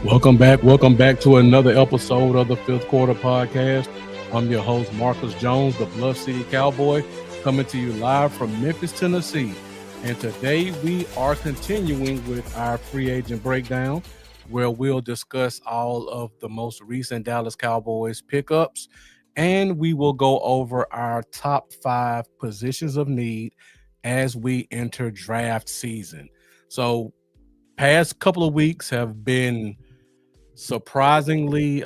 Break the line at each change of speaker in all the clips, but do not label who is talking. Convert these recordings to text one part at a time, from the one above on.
Welcome back to another episode of the Fifth Quarter Podcast. I'm your host, Marcus Jones, the Bluff City Cowboy, coming to you live from Memphis, Tennessee. And today we are continuing with our free agent breakdown, where we'll discuss all of the most recent Dallas Cowboys pickups, and we will go over our top 5 positions of need as we enter draft season. So, past couple of weeks have been surprisingly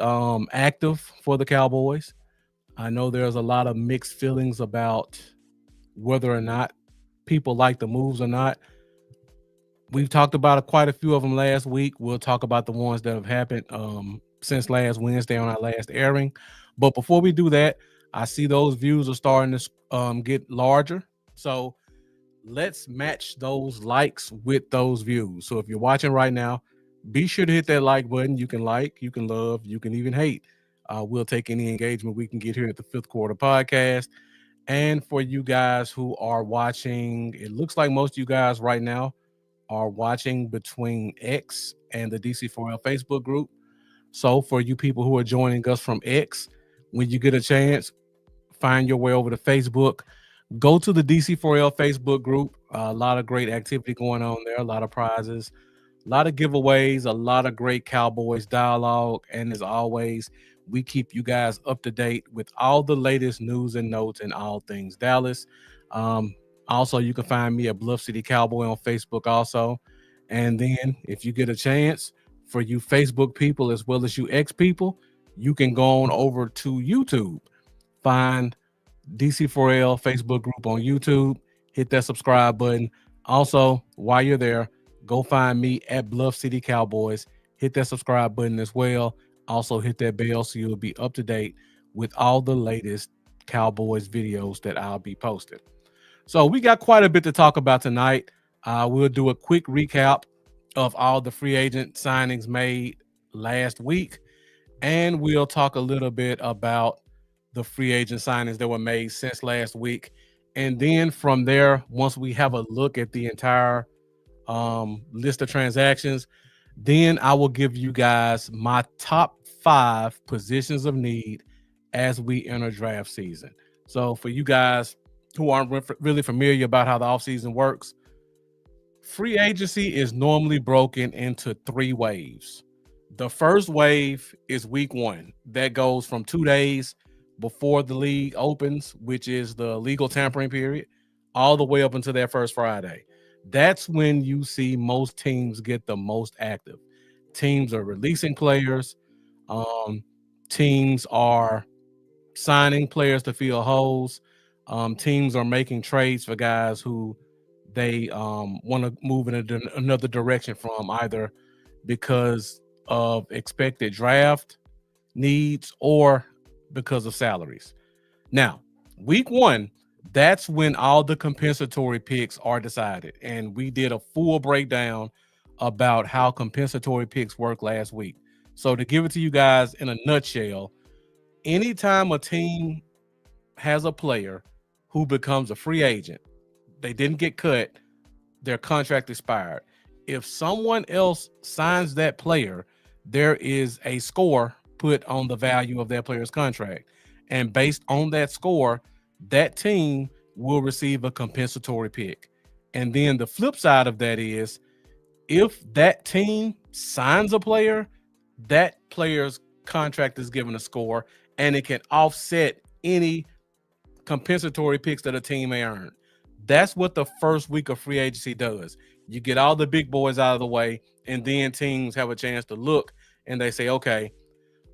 active for the Cowboys. I know there's a lot of mixed feelings about whether or not people like the moves or not. We've talked about quite a few of them last week. We'll talk about the ones that have happened since last Wednesday on our last airing. But before we do that, I see those views are starting to get larger. So let's match those likes with those views. So if you're watching right now, be sure to hit that like button. You can like, you can love, you can even hate. We'll take any engagement we can get here at the Fifth Quarter Podcast. And for you guys who are watching, it looks like most of you guys right now are watching between X and the DC4L Facebook group. So for you people who are joining us from X, when you get a chance, find your way over to Facebook. Go to the DC4L Facebook group. A lot of great activity going on there, a lot of prizes, a lot of giveaways, a lot of great Cowboys dialogue. And as always, we keep you guys up to date with all the latest news and notes and all things Dallas. Also, you can find me at Bluff City Cowboy on Facebook also. And then if you get a chance, for you Facebook people as well as you X people, you can go on over to YouTube. Find DC4L Facebook group on YouTube. Hit that subscribe button. Also, while you're there, go find me at Bluff City Cowboys. Hit that subscribe button as well. Also, hit that bell so you'll be up to date with all the latest Cowboys videos that I'll be posting. So we got quite a bit to talk about tonight. We'll do a quick recap of all the free agent signings made last week, and we'll talk a little bit about the free agent signings that were made since last week. And then from there, once we have a look at the entire list of transactions, then I will give you guys my top 5 positions of need as we enter draft season. So for you guys who aren't really familiar about how the offseason works, free agency is normally broken into 3 waves. The first wave is week 1. That goes from 2 days before the league opens, which is the legal tampering period, all the way up until that first Friday. That's when you see most teams get the most active. Teams are releasing players. Teams are signing players to fill holes. Teams are making trades for guys who they want to move in another direction from, either because of expected draft needs or because of salaries. Now, week 1, that's when all the compensatory picks are decided. And we did a full breakdown about how compensatory picks work last week. So to give it to you guys in a nutshell, anytime a team has a player who becomes a free agent, they didn't get cut, their contract expired. If someone else signs that player, there is a score put on the value of that player's contract. And based on that score, that team will receive a compensatory pick. And then the flip side of that is, if that team signs a player, that player's contract is given a score, and it can offset any compensatory picks that a team may earn. That's what the first week of free agency does. You get all the big boys out of the way, and then teams have a chance to look, and they say, okay,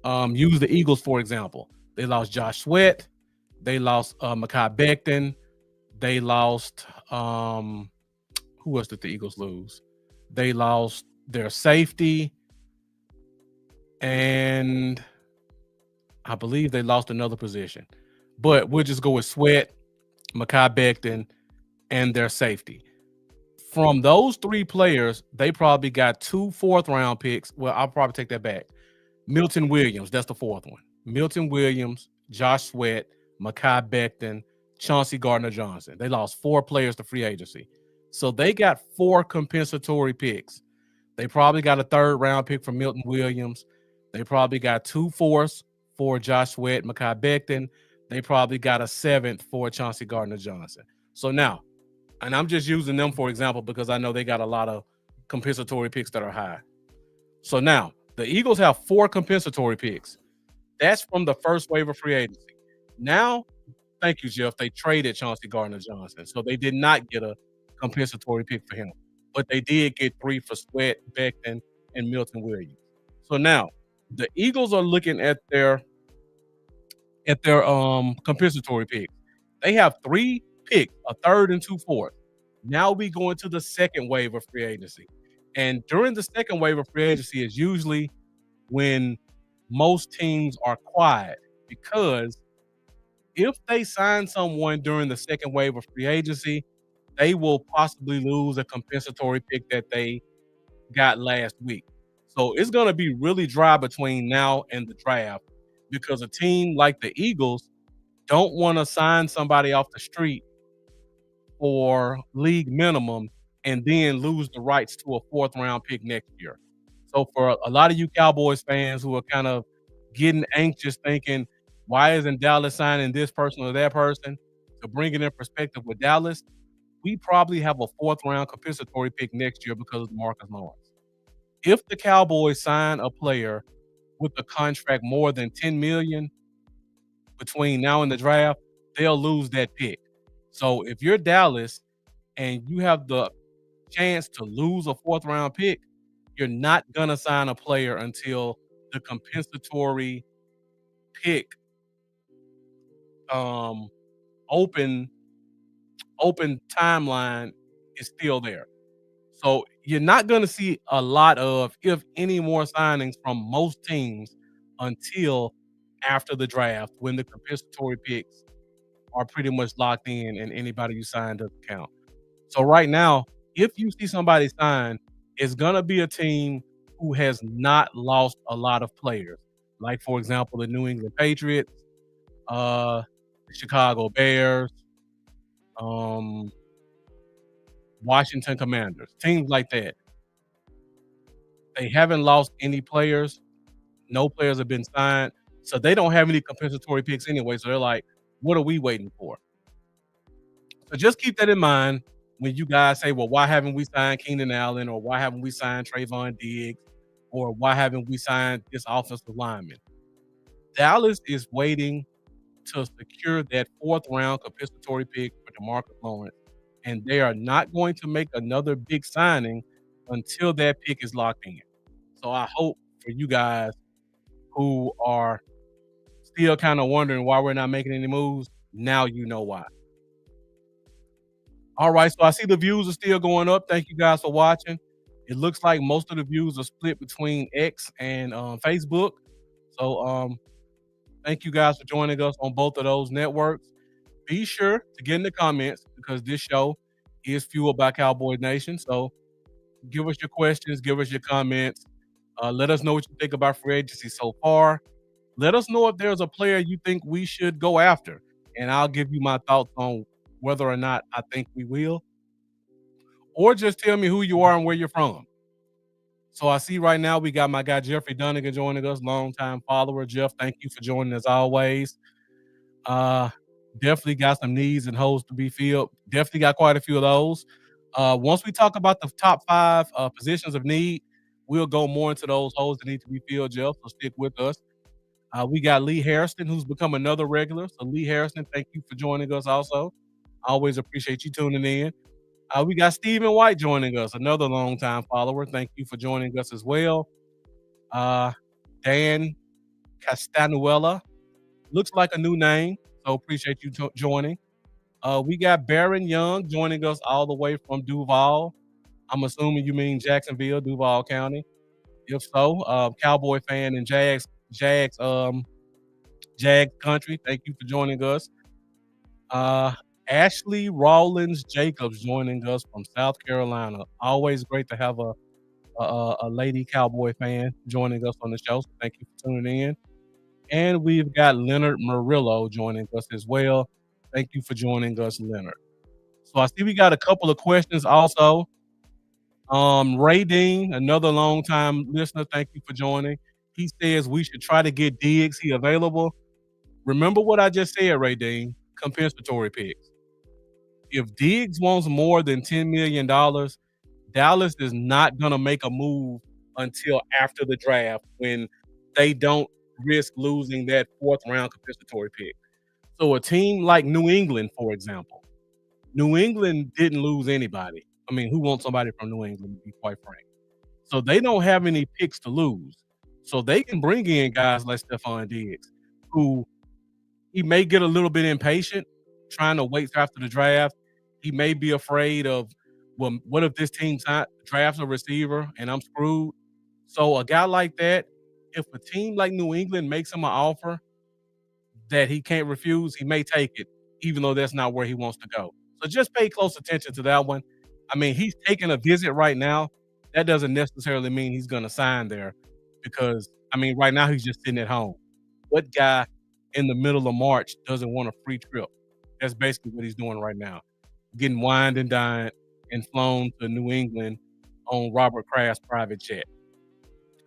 use the Eagles, for example. They lost Josh Sweat. They lost Mekhi Becton. They lost, who else did the Eagles lose? They lost their safety, and I believe they lost another position. But we'll just go with Sweat, Mekhi Becton, and their safety. From those 3 players, they probably got 2 4th-round picks. Well, I'll probably take that back. Milton Williams, that's the 4th one. Milton Williams, Josh Sweat, Mekhi Becton, Chauncey Gardner-Johnson. They lost 4 players to free agency. So they got 4 compensatory picks. They probably got a third round pick for Milton Williams. They probably got 2 fourths for Josh Sweat, Mekhi Becton. They probably got a seventh for Chauncey Gardner Johnson. So now, and I'm just using them for example because I know they got a lot of compensatory picks that are high. So now the Eagles have 4 compensatory picks. That's from the first wave of free agency. Now, thank you, Jeff. They traded Chauncey Gardner Johnson. So they did not get a compensatory pick for him. But they did get 3 for Sweat, Becton, and Milton Williams. So now the Eagles are looking at their compensatory picks. They have 3 picks, a third and 2 fourths. Now we go into the second wave of free agency. And during the second wave of free agency is usually when most teams are quiet, because if they sign someone during the second wave of free agency, they will possibly lose a compensatory pick that they got last week. So it's going to be really dry between now and the draft, because a team like the Eagles don't want to sign somebody off the street for league minimum and then lose the rights to a fourth round pick next year. So for a lot of you Cowboys fans who are kind of getting anxious thinking, why isn't Dallas signing this person or that person? To bring it in perspective with Dallas, we probably have a fourth round compensatory pick next year because of Marcus Lawrence. If the Cowboys sign a player with a contract more than $10 million between now and the draft, they'll lose that pick. So if you're Dallas and you have the chance to lose a fourth round pick, you're not going to sign a player until the compensatory pick open timeline is still there. So you're not going to see a lot of, if any, more signings from most teams until after the draft, when the compensatory picks are pretty much locked in and anybody you sign doesn't count. So right now, if you see somebody sign, it's going to be a team who has not lost a lot of players. Like, for example, the New England Patriots, the Chicago Bears, Washington Commanders, teams like that. They haven't lost any players. No players have been signed. So they don't have any compensatory picks anyway. So they're like, what are we waiting for? So just keep that in mind when you guys say, well, why haven't we signed Keenan Allen, or why haven't we signed Trayvon Diggs, or why haven't we signed this offensive lineman? Dallas is waiting to secure that fourth round compensatory pick for DeMarcus Lawrence, and they are not going to make another big signing until that pick is locked in. So I hope for you guys who are still kind of wondering why we're not making any moves, now you know why. All right, so I see the views are still going up. Thank you guys for watching. It looks like most of the views are split between X and Facebook. So thank you guys for joining us on both of those networks. Be sure to get in the comments, because this show is fueled by Cowboy Nation. So give us your questions, give us your comments. Let us know what you think about free agency so far. Let us know if there's a player you think we should go after, and I'll give you my thoughts on whether or not I think we will. Or just tell me who you are and where you're from. So I see right now we got my guy Jeffrey Dunnigan joining us, longtime follower. Jeff, thank you for joining as always. Definitely got some needs and holes to be filled. Definitely got quite a few of those. Once we talk about the top 5 positions of need, we'll go more into those holes that need to be filled, Jeff. So stick with us. We got Lee Harrison, who's become another regular. So Lee Harrison, thank you for joining us also. I always appreciate you tuning in. We got Stephen White joining us, another longtime follower. Thank you for joining us as well. Dan Castanuela, looks like a new name, so appreciate you joining. We got Baron Young joining us all the way from Duval. I'm assuming you mean Jacksonville, Duval County. If so, Cowboy fan and Jags country. Thank you for joining us. Ashley Rawlins Jacobs joining us from South Carolina. Always great to have a lady Cowboy fan joining us on the show. So thank you for tuning in. And we've got Leonard Murillo joining us as well. Thank you for joining us, Leonard. So I see we got a couple of questions also. Ray Dean, another longtime listener, thank you for joining. He says we should try to get Diggs. He available. Remember what I just said, Ray Dean. Compensatory picks. If Diggs wants more than $10 million, Dallas is not going to make a move until after the draft when they don't risk losing that fourth round compensatory pick. So a team like New England, for example, New England didn't lose anybody. I mean, who wants somebody from New England, to be quite frank? So they don't have any picks to lose. So they can bring in guys like Stephon Diggs, who he may get a little bit impatient trying to wait till after the draft. He may be afraid of, well, what if this team drafts a receiver and I'm screwed? So a guy like that, if a team like New England makes him an offer that he can't refuse, he may take it, even though that's not where he wants to go. So just pay close attention to that one. I mean, he's taking a visit right now. That doesn't necessarily mean he's going to sign there because, I mean, right now he's just sitting at home. What guy in the middle of March doesn't want a free trip? That's basically what he's doing right now, getting wined and dined and flown to New England on Robert Kraft's private jet.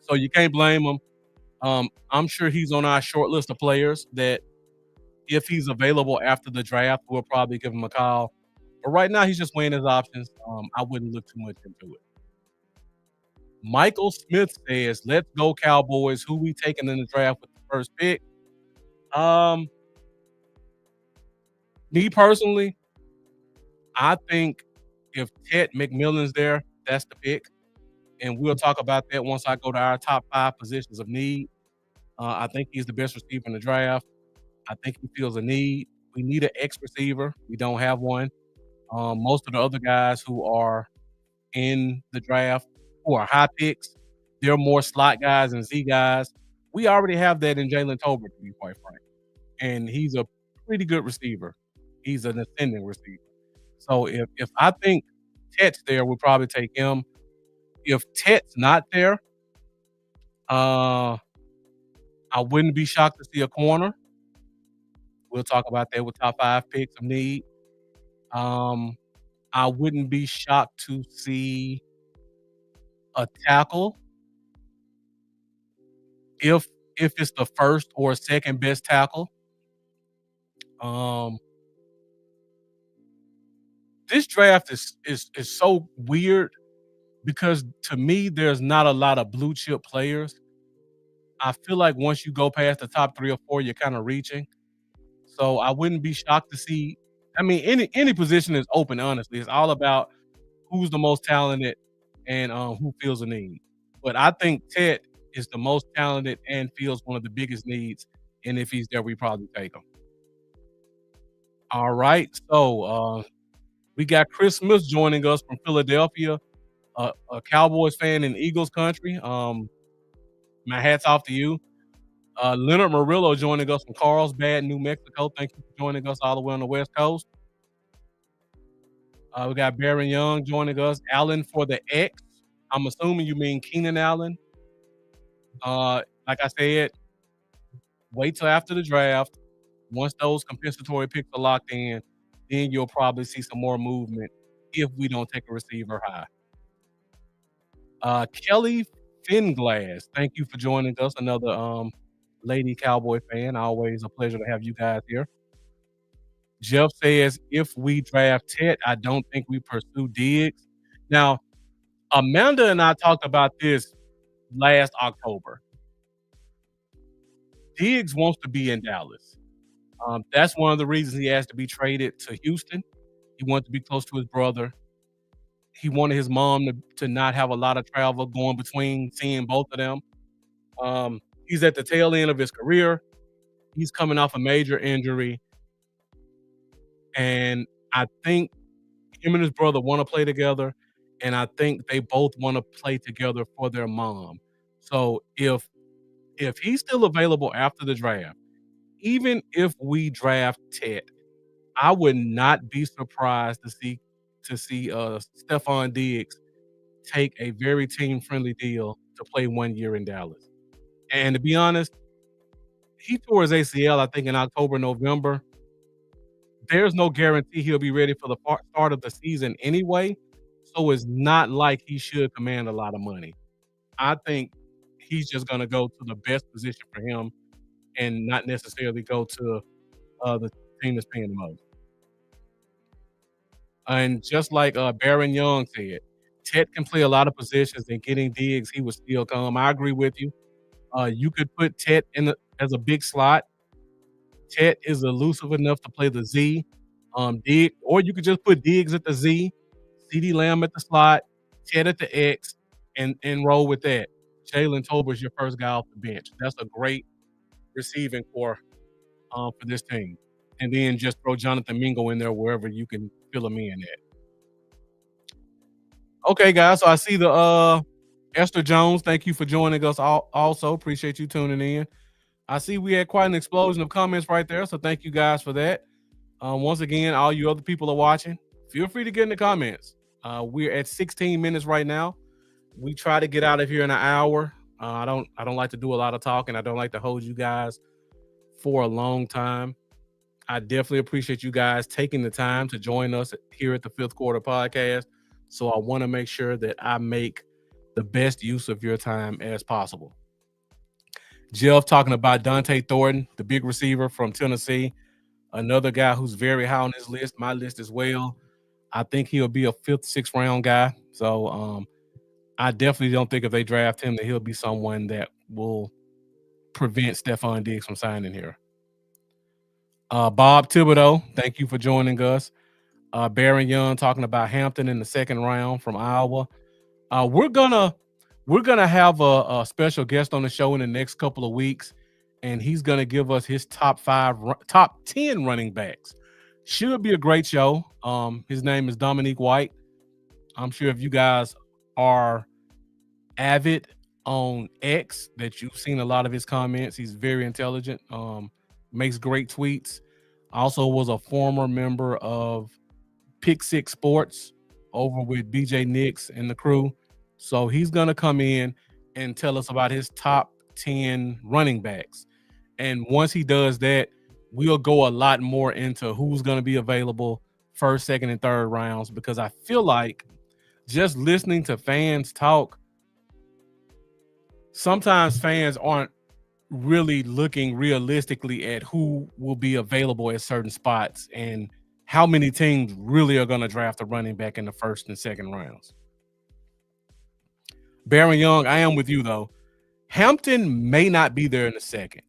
So you can't blame him. I'm sure he's on our short list of players that if he's available after the draft, we'll probably give him a call. But right now, he's just weighing his options. I wouldn't look too much into it. Michael Smith says, "Let's go Cowboys. Who we taking in the draft with the first pick?" Um, Me personally, I think if Ted McMillan's there, that's the pick, and we'll talk about that once I go to our top 5 positions of need. I think he's the best receiver in the draft. I think he feels a need. We need an X receiver. We don't have one. Most of the other guys who are in the draft who are high picks, they're more slot guys and Z guys. We already have that in Jalen Tolbert, to be quite frank, and he's a pretty good receiver. He's an ascending receiver. So if I think Tet's there, we'll probably take him. If Tet's not there, uh, I wouldn't be shocked to see a corner. We'll talk about that with top 5 picks of need. Um, I wouldn't be shocked to see a tackle if it's the first or second best tackle. Um, this draft is so weird because to me there's not a lot of blue chip players. I feel like once you go past the top 3 or 4, you're kind of reaching. So I wouldn't be shocked to see. I mean, any position is open. Honestly, it's all about who's the most talented and who feels a need. But I think Ted is the most talented and feels one of the biggest needs. And if he's there, we probably take him. All right. So we got Chris Smith joining us from Philadelphia, a Cowboys fan in Eagles country. My hat's off to you. Leonard Murillo joining us from Carlsbad, New Mexico. Thank you for joining us all the way on the West Coast. We got Baron Young joining us. Allen for the X. I'm assuming you mean Keenan Allen. Like I said, wait till after the draft. Once those compensatory picks are locked in, then you'll probably see some more movement if we don't take a receiver high. Kelly Finglass, thank you for joining us. Another lady Cowboy fan. Always a pleasure to have you guys here. Jeff says, if we draft Ted, I don't think we pursue Diggs. Now, Amanda and I talked about this last October. Diggs wants to be in Dallas. That's one of the reasons he asked to be traded to Houston. He wanted to be close to his brother. He wanted his mom to not have a lot of travel going between seeing both of them. He's at the tail end of his career. He's coming off a major injury. And I think him and his brother want to play together. And I think they both want to play together for their mom. So if he's still available after the draft, even if we draft Ted, I would not be surprised to see Stephon Diggs take a very team friendly deal to play 1 year in Dallas. And to be honest, he tore his ACL, I think, in October, November. There's no guarantee he'll be ready for the start of the season anyway. So it's not like he should command a lot of money. I think he's just gonna go to the best position for him and not necessarily go to the team that's paying the most. And just like Baron Young said, Ted can play a lot of positions, and getting digs, he would still come. I agree with you. You could put Ted in as a big slot. Ted is elusive enough to play the Z. Dig, or you could just put Diggs at the Z, CD Lamb at the slot, Ted at the X, and roll with that. Jalen Tolbert's your first guy off the bench. That's a great receiving core for this team. And then just throw Jonathan Mingo in there wherever you can fill him in at. Okay, guys. So I see the Esther Jones. Thank you for joining us. Also, appreciate you tuning in. I see we had quite an explosion of comments right there. So thank you guys for that. Once again, all you other people are watching, feel free to get in the comments. We're at 16 minutes right now. We try to get out of here in an hour. I don't like to do a lot of talking. I don't like to hold you guys for a long time. I definitely appreciate you guys taking the time to join us here at the Fifth Quarter Podcast. So I want to make sure that I make the best use of your time as possible. Jeff talking about Dante Thornton, the big receiver from Tennessee, another guy who's very high on this list, my list as well. I think he'll be a fifth, sixth round guy. So I definitely don't think if they draft him that he'll be someone that will prevent Stephon Diggs from signing here. Bob Thibodeau, thank you for joining us. Baron Young talking about Hampton in the second round from Iowa. We're gonna have a special guest on the show in the next couple of weeks, and he's gonna give us his top 10 running backs. Should be a great show. His name is Dominique White. I'm sure if you guys are avid on X that you've seen a lot of his comments. He's very intelligent. Makes great tweets. Also was a former member of Pick Six Sports over with BJ Nix and the crew. So he's gonna come in and tell us about his top 10 running backs. And once he does that, we'll go a lot more into who's gonna be available first, second, and third rounds, because I feel like just listening to fans talk, sometimes fans aren't really looking realistically at who will be available at certain spots and how many teams really are going to draft a running back in the first and second rounds. Baron Young, I am with you though. Hampton may not be there in the second.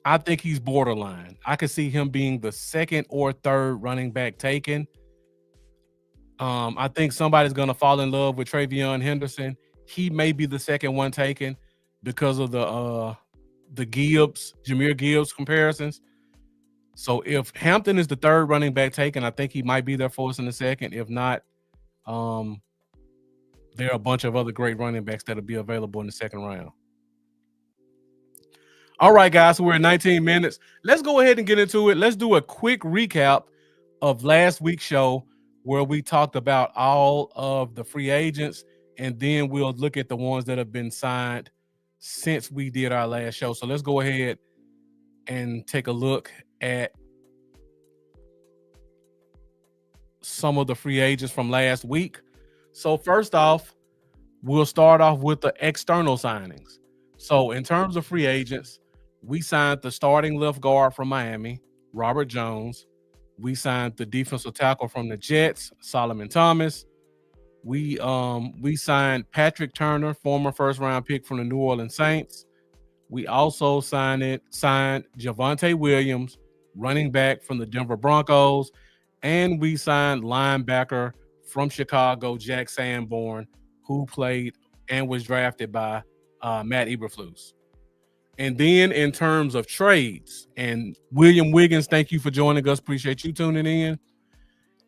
I think he's borderline. I could see him being the second or third running back taken. I think somebody's going to fall in love with Travion Henderson. He may be the second one taken because of the Jahmyr Gibbs comparisons. So if Hampton is the third running back taken, I think he might be there for us in the second. If not, there are a bunch of other great running backs that'll be available in the second round. All right, guys, so we're at 19 minutes. Let's go ahead and get into it. Let's do a quick recap of last week's show where we talked about all of the free agents, and then we'll look at the ones that have been signed since we did our last show. So let's go ahead and take a look at some of the free agents from last week. So first off, we'll start off with the external signings. So in terms of free agents, we signed the starting left guard from Miami, Robert Jones. We signed the defensive tackle from the Jets, Solomon Thomas. We signed Patrick Turner, former first-round pick from the New Orleans Saints. We also signed Javonte Williams, running back from the Denver Broncos. And we signed linebacker from Chicago, Jack Sanborn, who played and was drafted by Matt Eberflus. And then in terms of trades, and William Wiggins, thank you for joining us. Appreciate you tuning in.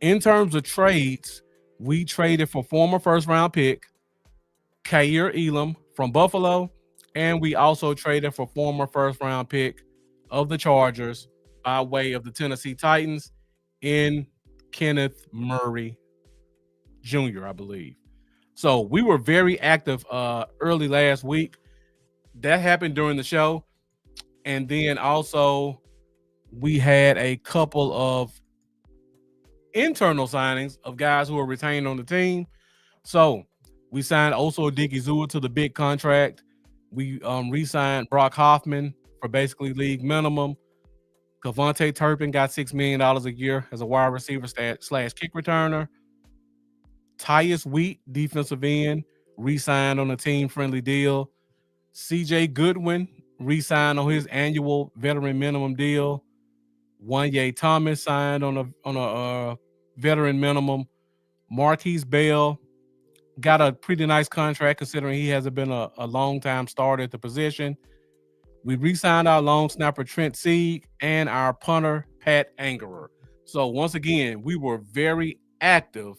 In terms of trades, we traded for former first-round pick Kaiir Elam from Buffalo, and we also traded for former first-round pick of the Chargers by way of the Tennessee Titans in Kenneth Murray Jr., I believe. So we were very active early last week. That happened during the show. And then also we had a couple of internal signings of guys who are retained on the team. So we signed Oso Odigizua to the big contract. We re-signed Brock Hoffman for basically league minimum. Kavontae Turpin got $6 million a year as a wide receiver slash kick returner. Tyus Wheat, defensive end, re-signed on a team-friendly deal. CJ Goodwin re-signed on his annual veteran minimum deal. Wanye Thomas signed on a veteran minimum. Marquise Bell got a pretty nice contract considering he hasn't been a long-time starter at the position. We re-signed our long snapper Trent Sieg and our punter Pat Angerer. So once again, we were very active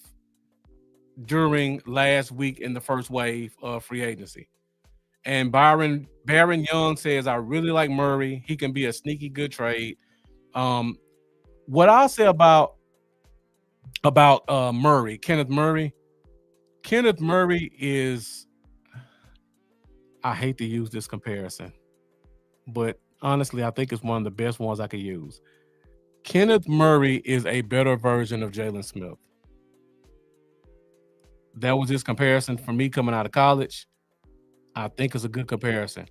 during last week in the first wave of free agency. And Baron Young says, I really like Murray. He can be a sneaky good trade. What I'll say about Murray, Kenneth Murray is, I hate to use this comparison, but honestly, I think it's one of the best ones I could use. Kenneth Murray is a better version of Jalen Smith. That was his comparison for me coming out of college. I think it's a good comparison.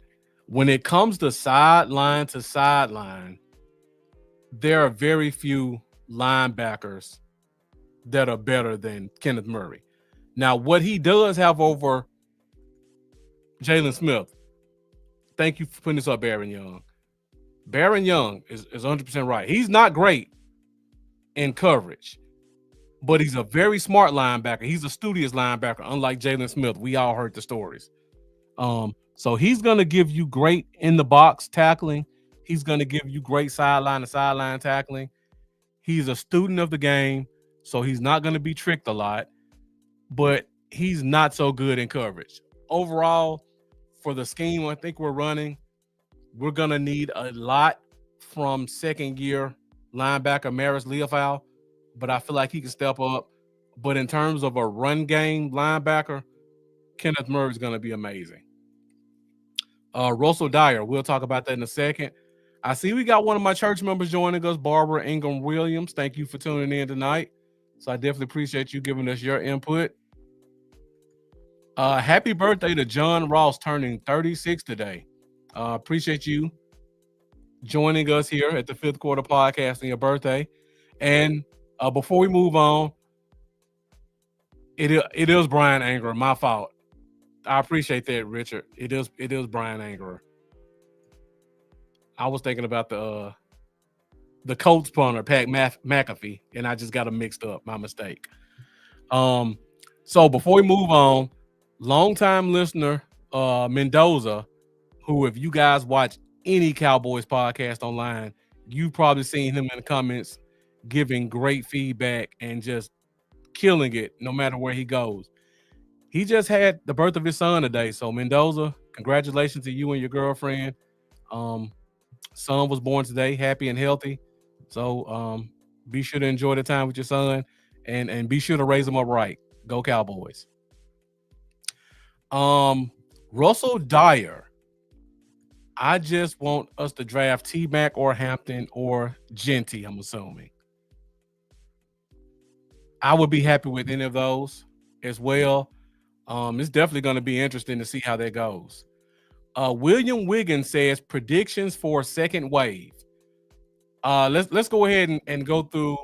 When it comes to sideline to sideline, there are very few linebackers that are better than Kenneth Murray. Now, what he does have over Jalen Smith, thank you for putting this up, Baron Young. Baron Young is 100% right. He's not great in coverage, but he's a very smart linebacker. He's a studious linebacker, unlike Jalen Smith. We all heard the stories. So he's going to give you great in-the-box tackling. He's going to give you great sideline-to-sideline tackling. He's a student of the game, so he's not going to be tricked a lot, but he's not so good in coverage. Overall, for the scheme I think we're running, we're going to need a lot from second-year linebacker Maris Leofau, but I feel like he can step up. But in terms of a run game linebacker, Kenneth Murray is going to be amazing. Russell Dyer, we'll talk about that in a second. I see we got one of my church members joining us, Barbara Ingram Williams. Thank you for tuning in tonight. So I definitely appreciate you giving us your input. Happy birthday to John Ross, turning 36 today. Appreciate you joining us here at the Fifth Quarter Podcast on your birthday. And before we move on, it is Brian Anger, my fault. I appreciate that, Richard. It is Brian Angerer. I was thinking about the Colts punter, Pat McAfee, and I just got them mixed up. My mistake. So before we move on, longtime listener Mendoza, who, if you guys watch any Cowboys podcast online, you've probably seen him in the comments giving great feedback and just killing it no matter where he goes. He just had the birth of his son today. So Mendoza, congratulations to you and your girlfriend. Son was born today, happy and healthy. So be sure to enjoy the time with your son and be sure to raise him up right. Go Cowboys. Russell Dyer. I just want us to draft T-Mac or Hampton or Genty, I'm assuming. I would be happy with any of those as well. It's definitely going to be interesting to see how that goes. William Wiggins says predictions for second wave. Let's go ahead and go through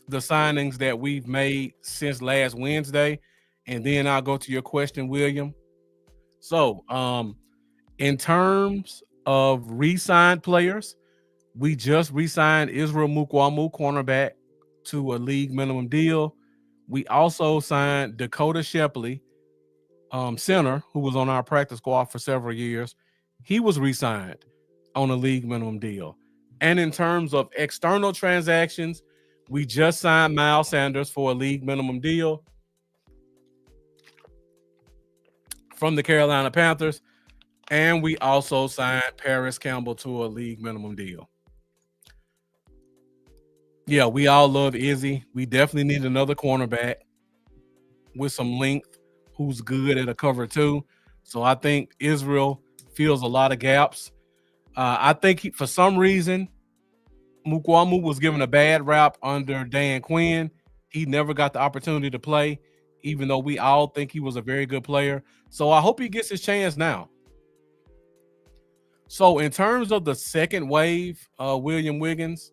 the signings that we've made since last Wednesday, and then I'll go to your question, William. So, in terms of re-signed players, we just re-signed Israel Mukwamu, cornerback, to a league minimum deal. We also signed Dakota Shepley, center, who was on our practice squad for several years. He was re-signed on a league minimum deal. And in terms of external transactions, we just signed Miles Sanders for a league minimum deal from the Carolina Panthers. And we also signed Paris Campbell to a league minimum deal. Yeah, we all love Izzy. We definitely need another cornerback with some length who's good at a cover too. So I think Israel fills a lot of gaps. I think for some reason, Mukwamu was given a bad rap under Dan Quinn. He never got the opportunity to play, even though we all think he was a very good player. So I hope he gets his chance now. So in terms of the second wave, William Wiggins,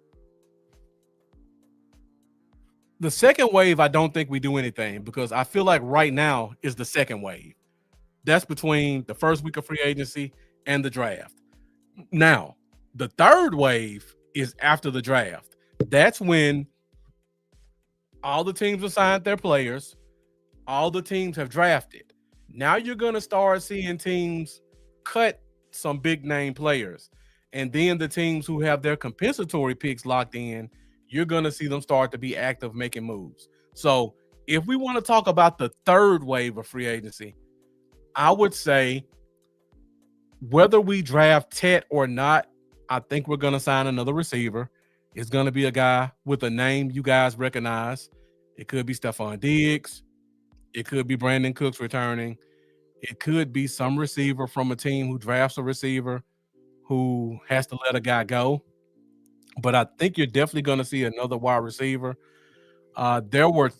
the second wave, I don't think we do anything because I feel like right now is the second wave. That's between the first week of free agency and the draft. Now, the third wave is after the draft. That's when all the teams have signed their players, all the teams have drafted. Now you're going to start seeing teams cut some big name players. And then the teams who have their compensatory picks locked in, you're going to see them start to be active making moves. So if we want to talk about the third wave of free agency, I would say whether we draft Tet or not, I think we're going to sign another receiver. It's going to be a guy with a name you guys recognize. It could be Stephon Diggs. It could be Brandon Cooks returning. It could be some receiver from a team who drafts a receiver who has to let a guy go. But I think you're definitely going to see another wide receiver. There were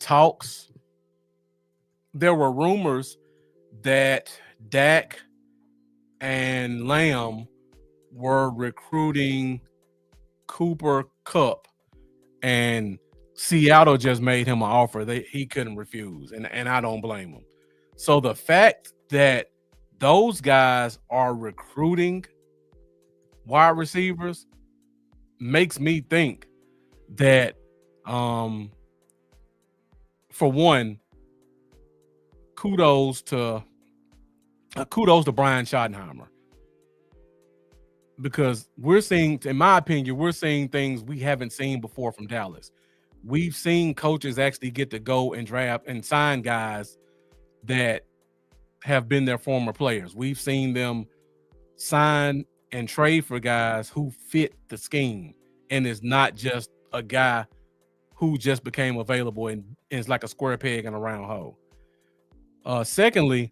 rumors that Dak and Lamb were recruiting Cooper Kupp, and Seattle just made him an offer he couldn't refuse, and I don't blame him. So the fact that those guys are recruiting wide receivers makes me think that, for one, kudos to Brian Schottenheimer, because we're seeing, in my opinion, we're seeing things we haven't seen before from Dallas. We've seen coaches actually get to go and draft and sign guys that have been their former players. We've seen them sign and trade for guys who fit the scheme, and it's not just a guy who just became available and is like a square peg in a round hole. Secondly,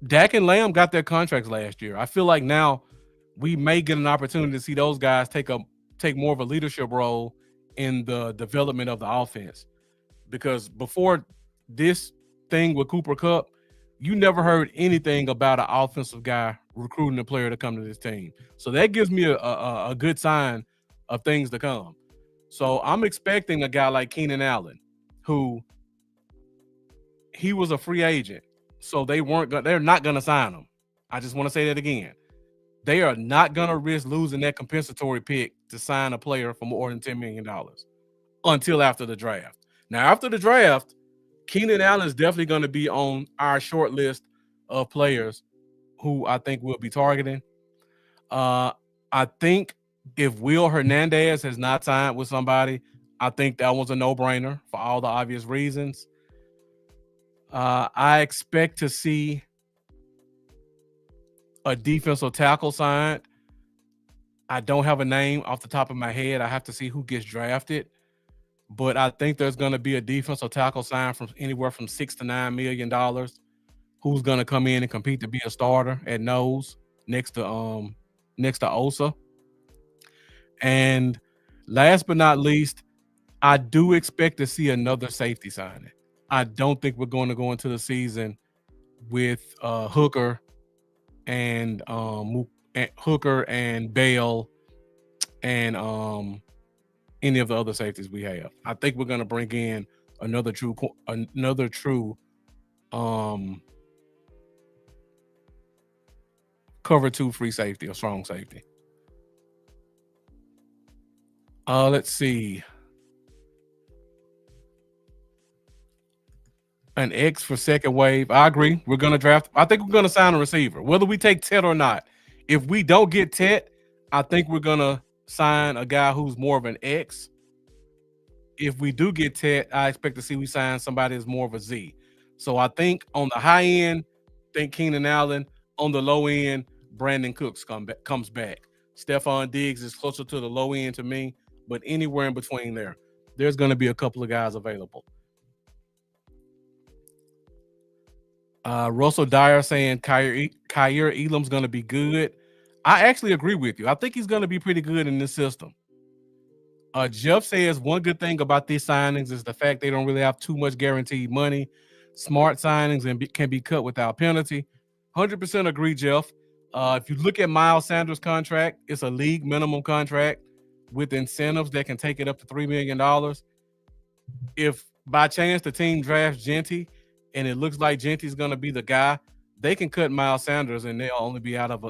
Dak and Lamb got their contracts last year. I feel like now we may get an opportunity to see those guys take more of a leadership role in the development of the offense. Because before this thing with Cooper Kupp, you never heard anything about an offensive guy recruiting a player to come to this team. So that gives me a good sign of things to come. So I'm expecting a guy like Keenan Allen, who he was a free agent. So they're not going to sign him. I just want to say that again. They are not going to risk losing that compensatory pick to sign a player for more than $10 million until after the draft. Now, after the draft, Keenan Allen is definitely going to be on our short list of players who I think we'll be targeting. I think if Will Hernandez has not signed with somebody, I think that was a no-brainer for all the obvious reasons. I expect to see a defensive tackle signed. I don't have a name off the top of my head. I have to see who gets drafted. But I think there's going to be a defensive tackle signed from anywhere from $6 to $9 million, who's going to come in and compete to be a starter at nose next to Osa. And last but not least, I do expect to see another safety signing. I don't think we're going to go into the season with Hooker and Bale and any of the other safeties we have. I think we're going to bring in another true cover two free safety or strong safety. Let's see. An X for second wave. I agree. We're going to draft. I think we're going to sign a receiver, whether we take Tet or not. If we don't get Tet, I think we're going to sign a guy who's more of an X. If we do get Tet, I expect to see we sign somebody that's more of a Z. So I think on the high end, think Keenan Allen. On the low end, Brandon Cooks comes back. Stephon Diggs is closer to the low end to me, but anywhere in between there's going to be a couple of guys available. Russell Dyer saying Kaiir Elam's going to be good. I actually agree with you. I think he's going to be pretty good in this system. Jeff says one good thing about these signings is the fact they don't really have too much guaranteed money. Smart signings and can be cut without penalty. 100% agree, Jeff. If you look at Miles Sanders' contract, it's a league minimum contract with incentives that can take it up to $3 million. If by chance the team drafts Genty and it looks like Genty's going to be the guy, they can cut Miles Sanders and they'll only be out of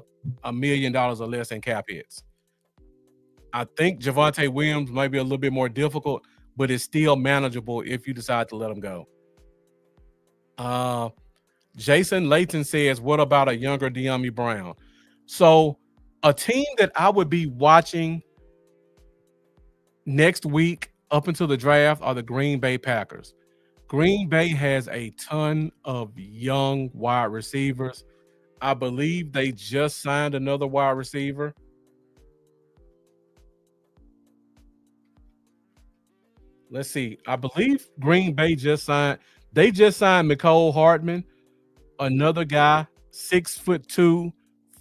$1 million or less in cap hits. I think Javonte Williams might be a little bit more difficult, but it's still manageable if you decide to let him go. Jason Layton says, what about a younger De'Ami Brown? So a team that I would be watching next week up until the draft are the Green Bay Packers. Green Bay has a ton of young wide receivers. I believe they just signed another wide receiver. Let's see. I believe Green Bay just signed. They just signed Mecole Hardman, another guy, 6'2",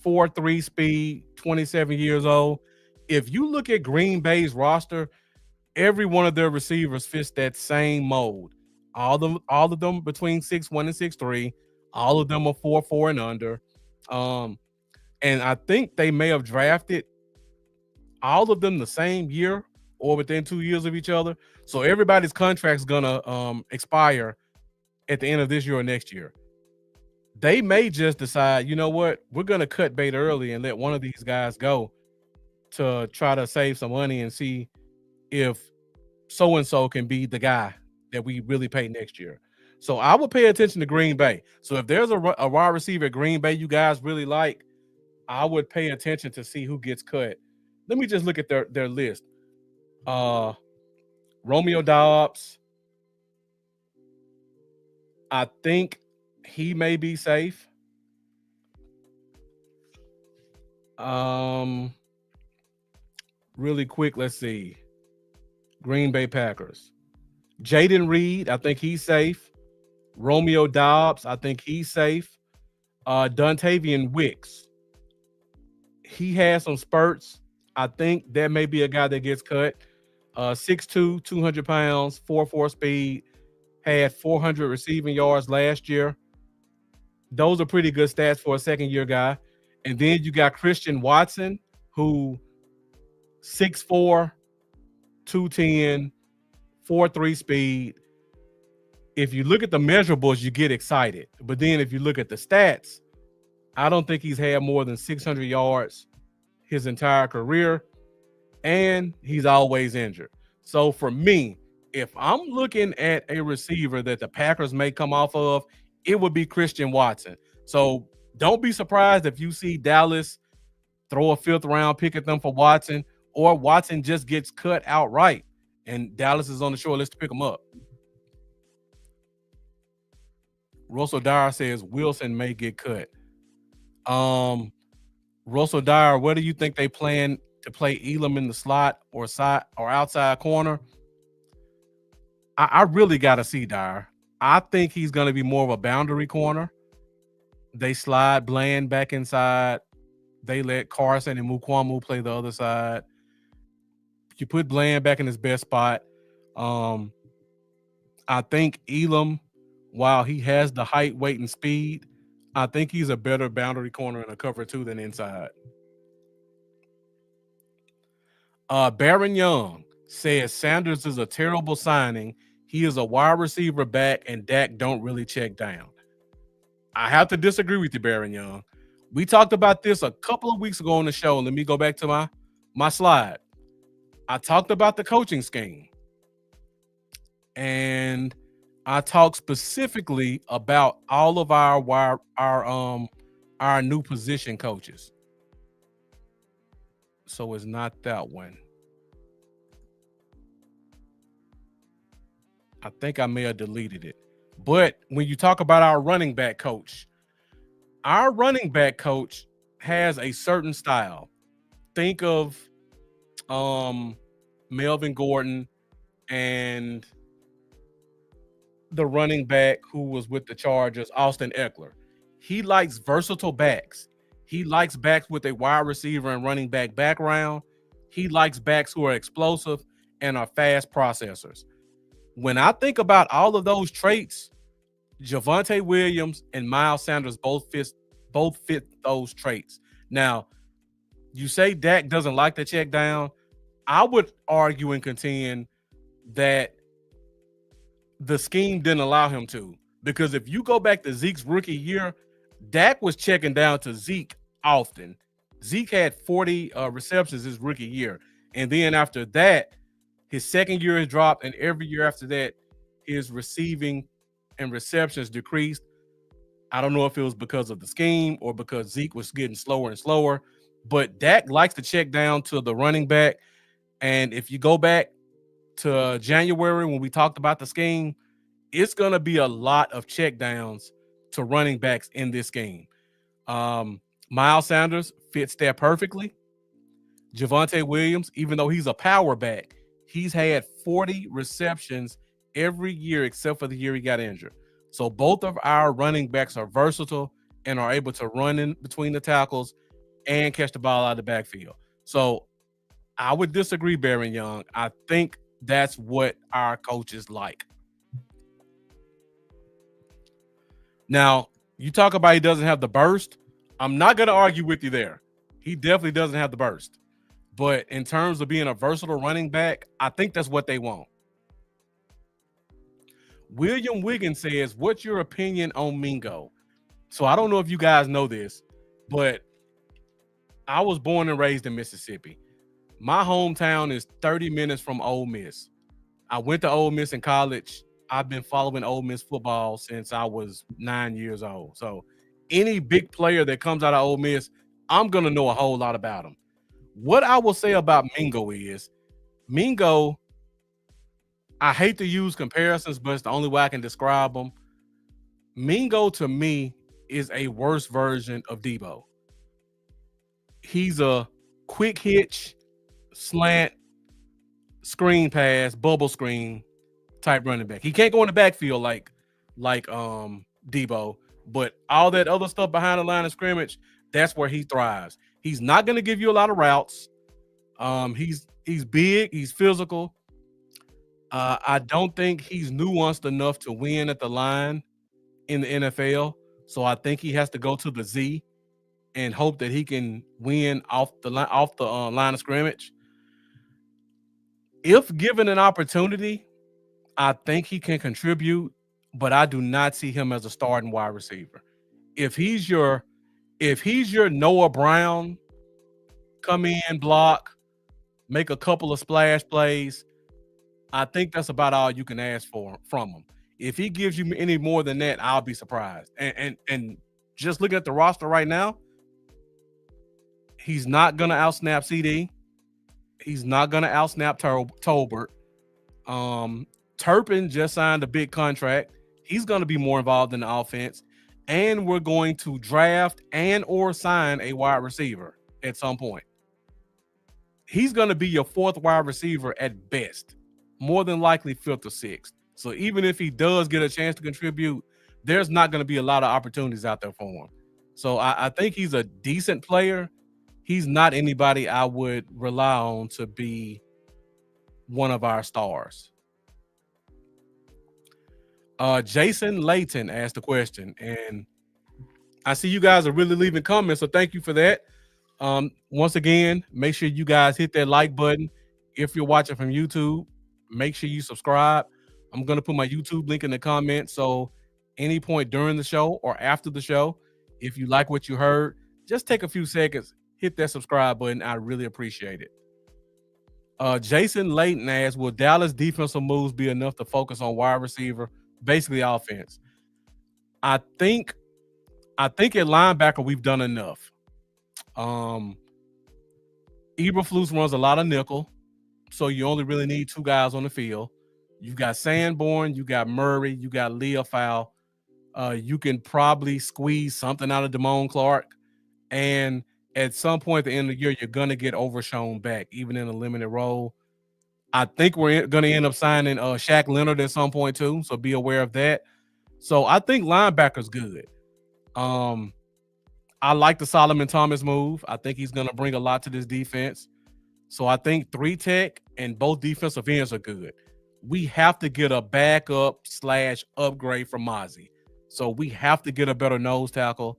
4.3 speed, 27 years old. If you look at Green Bay's roster, every one of their receivers fits that same mold. All of them between 6'1" and 6'3". All of them are 4'4" and under. And I think they may have drafted all of them the same year or within 2 years of each other. So everybody's contract's gonna expire at the end of this year or next year. They may just decide, you know what, we're gonna cut bait early and let one of these guys go to try to save some money and see if so-and-so can be the guy that we really pay next year. So I would pay attention to Green Bay. So if there's a wide receiver at Green Bay you guys really like, I would pay attention to see who gets cut. Let me just look at their list. Romeo Dobbs, I think he may be safe. Really quick, let's see. Green Bay Packers. Jaden Reed, I think he's safe. Romeo Dobbs, I think he's safe. Dontavian Wicks, he has some spurts. I think that may be a guy that gets cut. 6'2", 200 pounds, 4.4 speed, had 400 receiving yards last year. Those are pretty good stats for a second-year guy. And then you got Christian Watson, who 6'4", 210, 4.3 speed. If you look at the measurables, you get excited. But then if you look at the stats, I don't think he's had more than 600 yards his entire career, and he's always injured. So for me, if I'm looking at a receiver that the Packers may come off of, it would be Christian Watson. So don't be surprised if you see Dallas throw a 5th round pick at them for Watson, or Watson just gets cut outright and Dallas is on the short list to pick him up. Russell Dyer says Wilson may get cut. Russell Dyer, what do you think they plan to play Elam in the slot or side or outside corner? I really got to see Dyer. I think he's going to be more of a boundary corner. They slide Bland back inside. They let Carson and Mukwamu play the other side. You put Bland back in his best spot. I think Elam, while he has the height, weight, and speed, I think he's a better boundary corner in a cover 2 than inside. Baron Young says Sanders is a terrible signing. He is a wide receiver back, and Dak don't really check down. I have to disagree with you, Baron Young. We talked about this a couple of weeks ago on the show. Let me go back to my slide. I talked about the coaching scheme. And I talked specifically about all of our new position coaches. So it's not that one. I think I may have deleted it. But when you talk about our running back coach has a certain style. Think of Melvin Gordon and the running back who was with the Chargers, Austin Eckler. He likes versatile backs. He likes backs with a wide receiver and running back background. He likes backs who are explosive and are fast processors. When I think about all of those traits, Javonte Williams and Miles Sanders both fit those traits. Now, you say Dak doesn't like the check down. I would argue and contend that the scheme didn't allow him to. Because if you go back to Zeke's rookie year, Dak was checking down to Zeke often. Zeke had 40 receptions his rookie year. And then after that, his second year has dropped, and every year after that, his receiving and receptions decreased. I don't know if it was because of the scheme or because Zeke was getting slower and slower, but Dak likes to check down to the running back. And if you go back to January when we talked about the scheme, it's going to be a lot of check downs to running backs in this game. Miles Sanders fits that perfectly. Javonte Williams, even though he's a power back, he's had 40 receptions every year except for the year he got injured. So both of our running backs are versatile and are able to run in between the tackles and catch the ball out of the backfield. So I would disagree, Baron Young. I think that's what our coaches like. Now, you talk about he doesn't have the burst. I'm not going to argue with you there. He definitely doesn't have the burst. But in terms of being a versatile running back, I think that's what they want. William Wiggins says, what's your opinion on Mingo? So I don't know if you guys know this, but I was born and raised in Mississippi. My hometown is 30 minutes from Ole Miss. I went to Ole Miss in college. I've been following Ole Miss football since I was 9 years old. So any big player that comes out of Ole Miss, I'm going to know a whole lot about him. What I will say about Mingo is, Mingo, I hate to use comparisons, but it's the only way I can describe him. Mingo, to me, is a worse version of Debo. He's a quick hitch, slant, screen pass, bubble screen type running back. He can't go in the backfield like Debo, but all that other stuff behind the line of scrimmage, that's where he thrives. He's not going to give you a lot of routes. He's big, he's physical. I don't think he's nuanced enough to win at the line in the NFL. So I think he has to go to the Z and hope that he can win off the line of scrimmage. If given an opportunity, I think he can contribute, but I do not see him as a starting wide receiver. If he's your Noah Brown, come in, block, make a couple of splash plays, I think that's about all you can ask for from him. If he gives you any more than that, I'll be surprised. And just looking at the roster right now, he's not going to outsnap CD. He's not going to outsnap Tolbert. Turpin just signed a big contract. He's going to be more involved in the offense. And we're going to draft and or sign a wide receiver at some point. He's going to be your fourth wide receiver at best, more than likely fifth or sixth. So even if he does get a chance to contribute, there's not going to be a lot of opportunities out there for him. So I think he's a decent player. He's not anybody I would rely on to be one of our stars. Jason Layton asked the question, and I see you guys are really leaving comments, so thank you for that. Once again, make sure you guys hit that like button. If you're watching from YouTube, make sure you subscribe. I'm going to put my YouTube link in the comments, so any point during the show or after the show, if you like what you heard, just take a few seconds, hit that subscribe button. I really appreciate it. Jason Layton asks, will Dallas defensive moves be enough to focus on wide receiver, basically offense? I think at linebacker we've done enough. Eberflus runs a lot of nickel, so you only really need two guys on the field. You've got Sanborn, you got Murray, you got Leofow. You can probably squeeze something out of Damone Clark, and at some point at the end of the year, you're going to get Overshown back, even in a limited role. I think we're going to end up signing Shaq Leonard at some point too, so be aware of that. So I think linebacker's good. I like the Solomon Thomas move. I think he's going to bring a lot to this defense. So I think 3 tech and both defensive ends are good. We have to get a backup / upgrade from Mozzie. So we have to get a better nose tackle.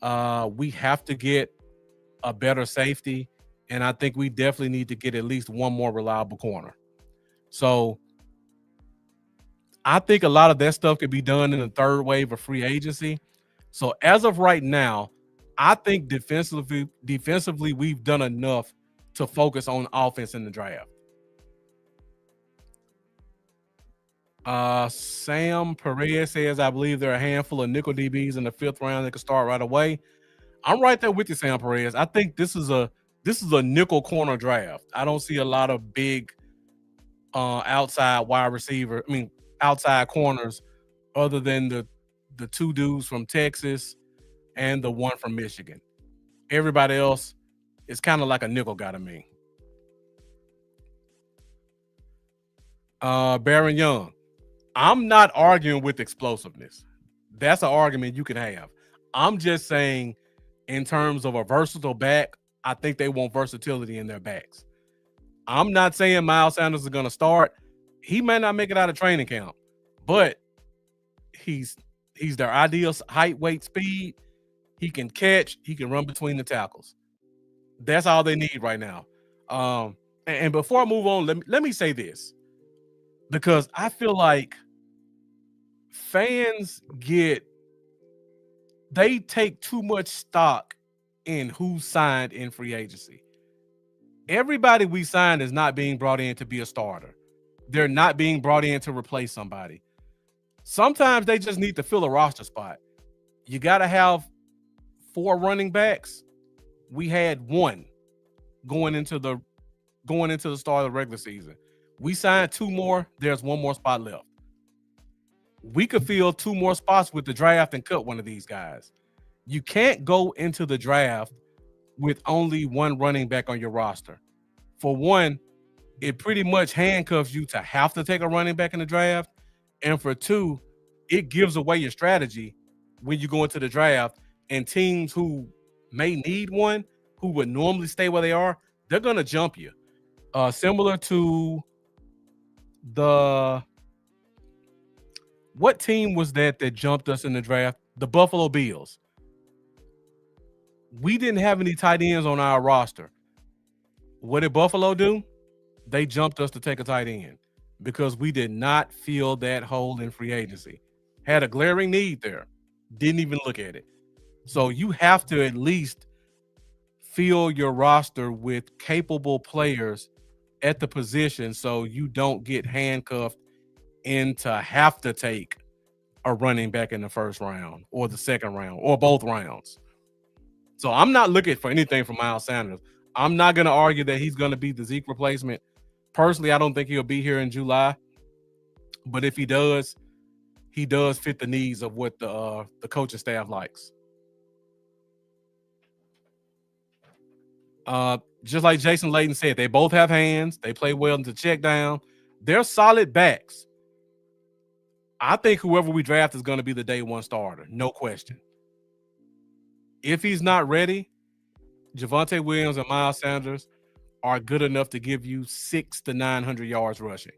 We have to get a better safety. And I think we definitely need to get at least one more reliable corner. So I think a lot of that stuff could be done in the third wave of free agency. So as of right now, I think defensively we've done enough to focus on offense in the draft. Sam Perez says, I believe there are a handful of nickel DBs in the 5th round that can start right away. I'm right there with you, Sam Perez. I think this is a nickel corner draft. I don't see a lot of big outside outside corners other than the 2 dudes from Texas and the 1 from Michigan. Everybody else is kind of like a nickel guy to me. Baron Young. I'm not arguing with explosiveness. That's an argument you can have. I'm just saying in terms of a versatile back, I think they want versatility in their backs. I'm not saying Miles Sanders is going to start. He may not make it out of training camp, but he's their ideal height, weight, speed. He can catch. He can run between the tackles. That's all they need right now. And before I move on, let me say this, because I feel like fans they take too much stock in who signed in free agency. Everybody we signed is not being brought in to be a starter. They're not being brought in to replace somebody. Sometimes they just need to fill a roster spot. You got to have 4 running backs. We had 1 going into the start of the regular season. We signed 2 more. There's 1 more spot left. We could fill 2 more spots with the draft and cut one of these guys. You can't go into the draft with only 1 running back on your roster. For one, it pretty much handcuffs you to have to take a running back in the draft. And for 2, it gives away your strategy when you go into the draft, and teams who may need one, who would normally stay where they are, they're going to jump you. Similar to what team was that jumped us in the draft? The Buffalo Bills. We didn't have any tight ends on our roster. What did Buffalo do? They jumped us to take a tight end because we did not fill that hole in free agency. Had a glaring need there. Didn't even look at it. So you have to at least fill your roster with capable players at the position so you don't get handcuffed into have to take a running back in the 1st round or the 2nd round or both rounds. So I'm not looking for anything from Miles Sanders. I'm not going to argue that he's going to be the Zeke replacement. Personally, I don't think he'll be here in July. But if he does fit the needs of what the coaching staff likes. Just like Jason Layton said, they both have hands. They play well into check down. They're solid backs. I think whoever we draft is going to be the day 1 starter. No question. If he's not ready, Javonte Williams and Miles Sanders are good enough to give you 600 to 900 yards rushing.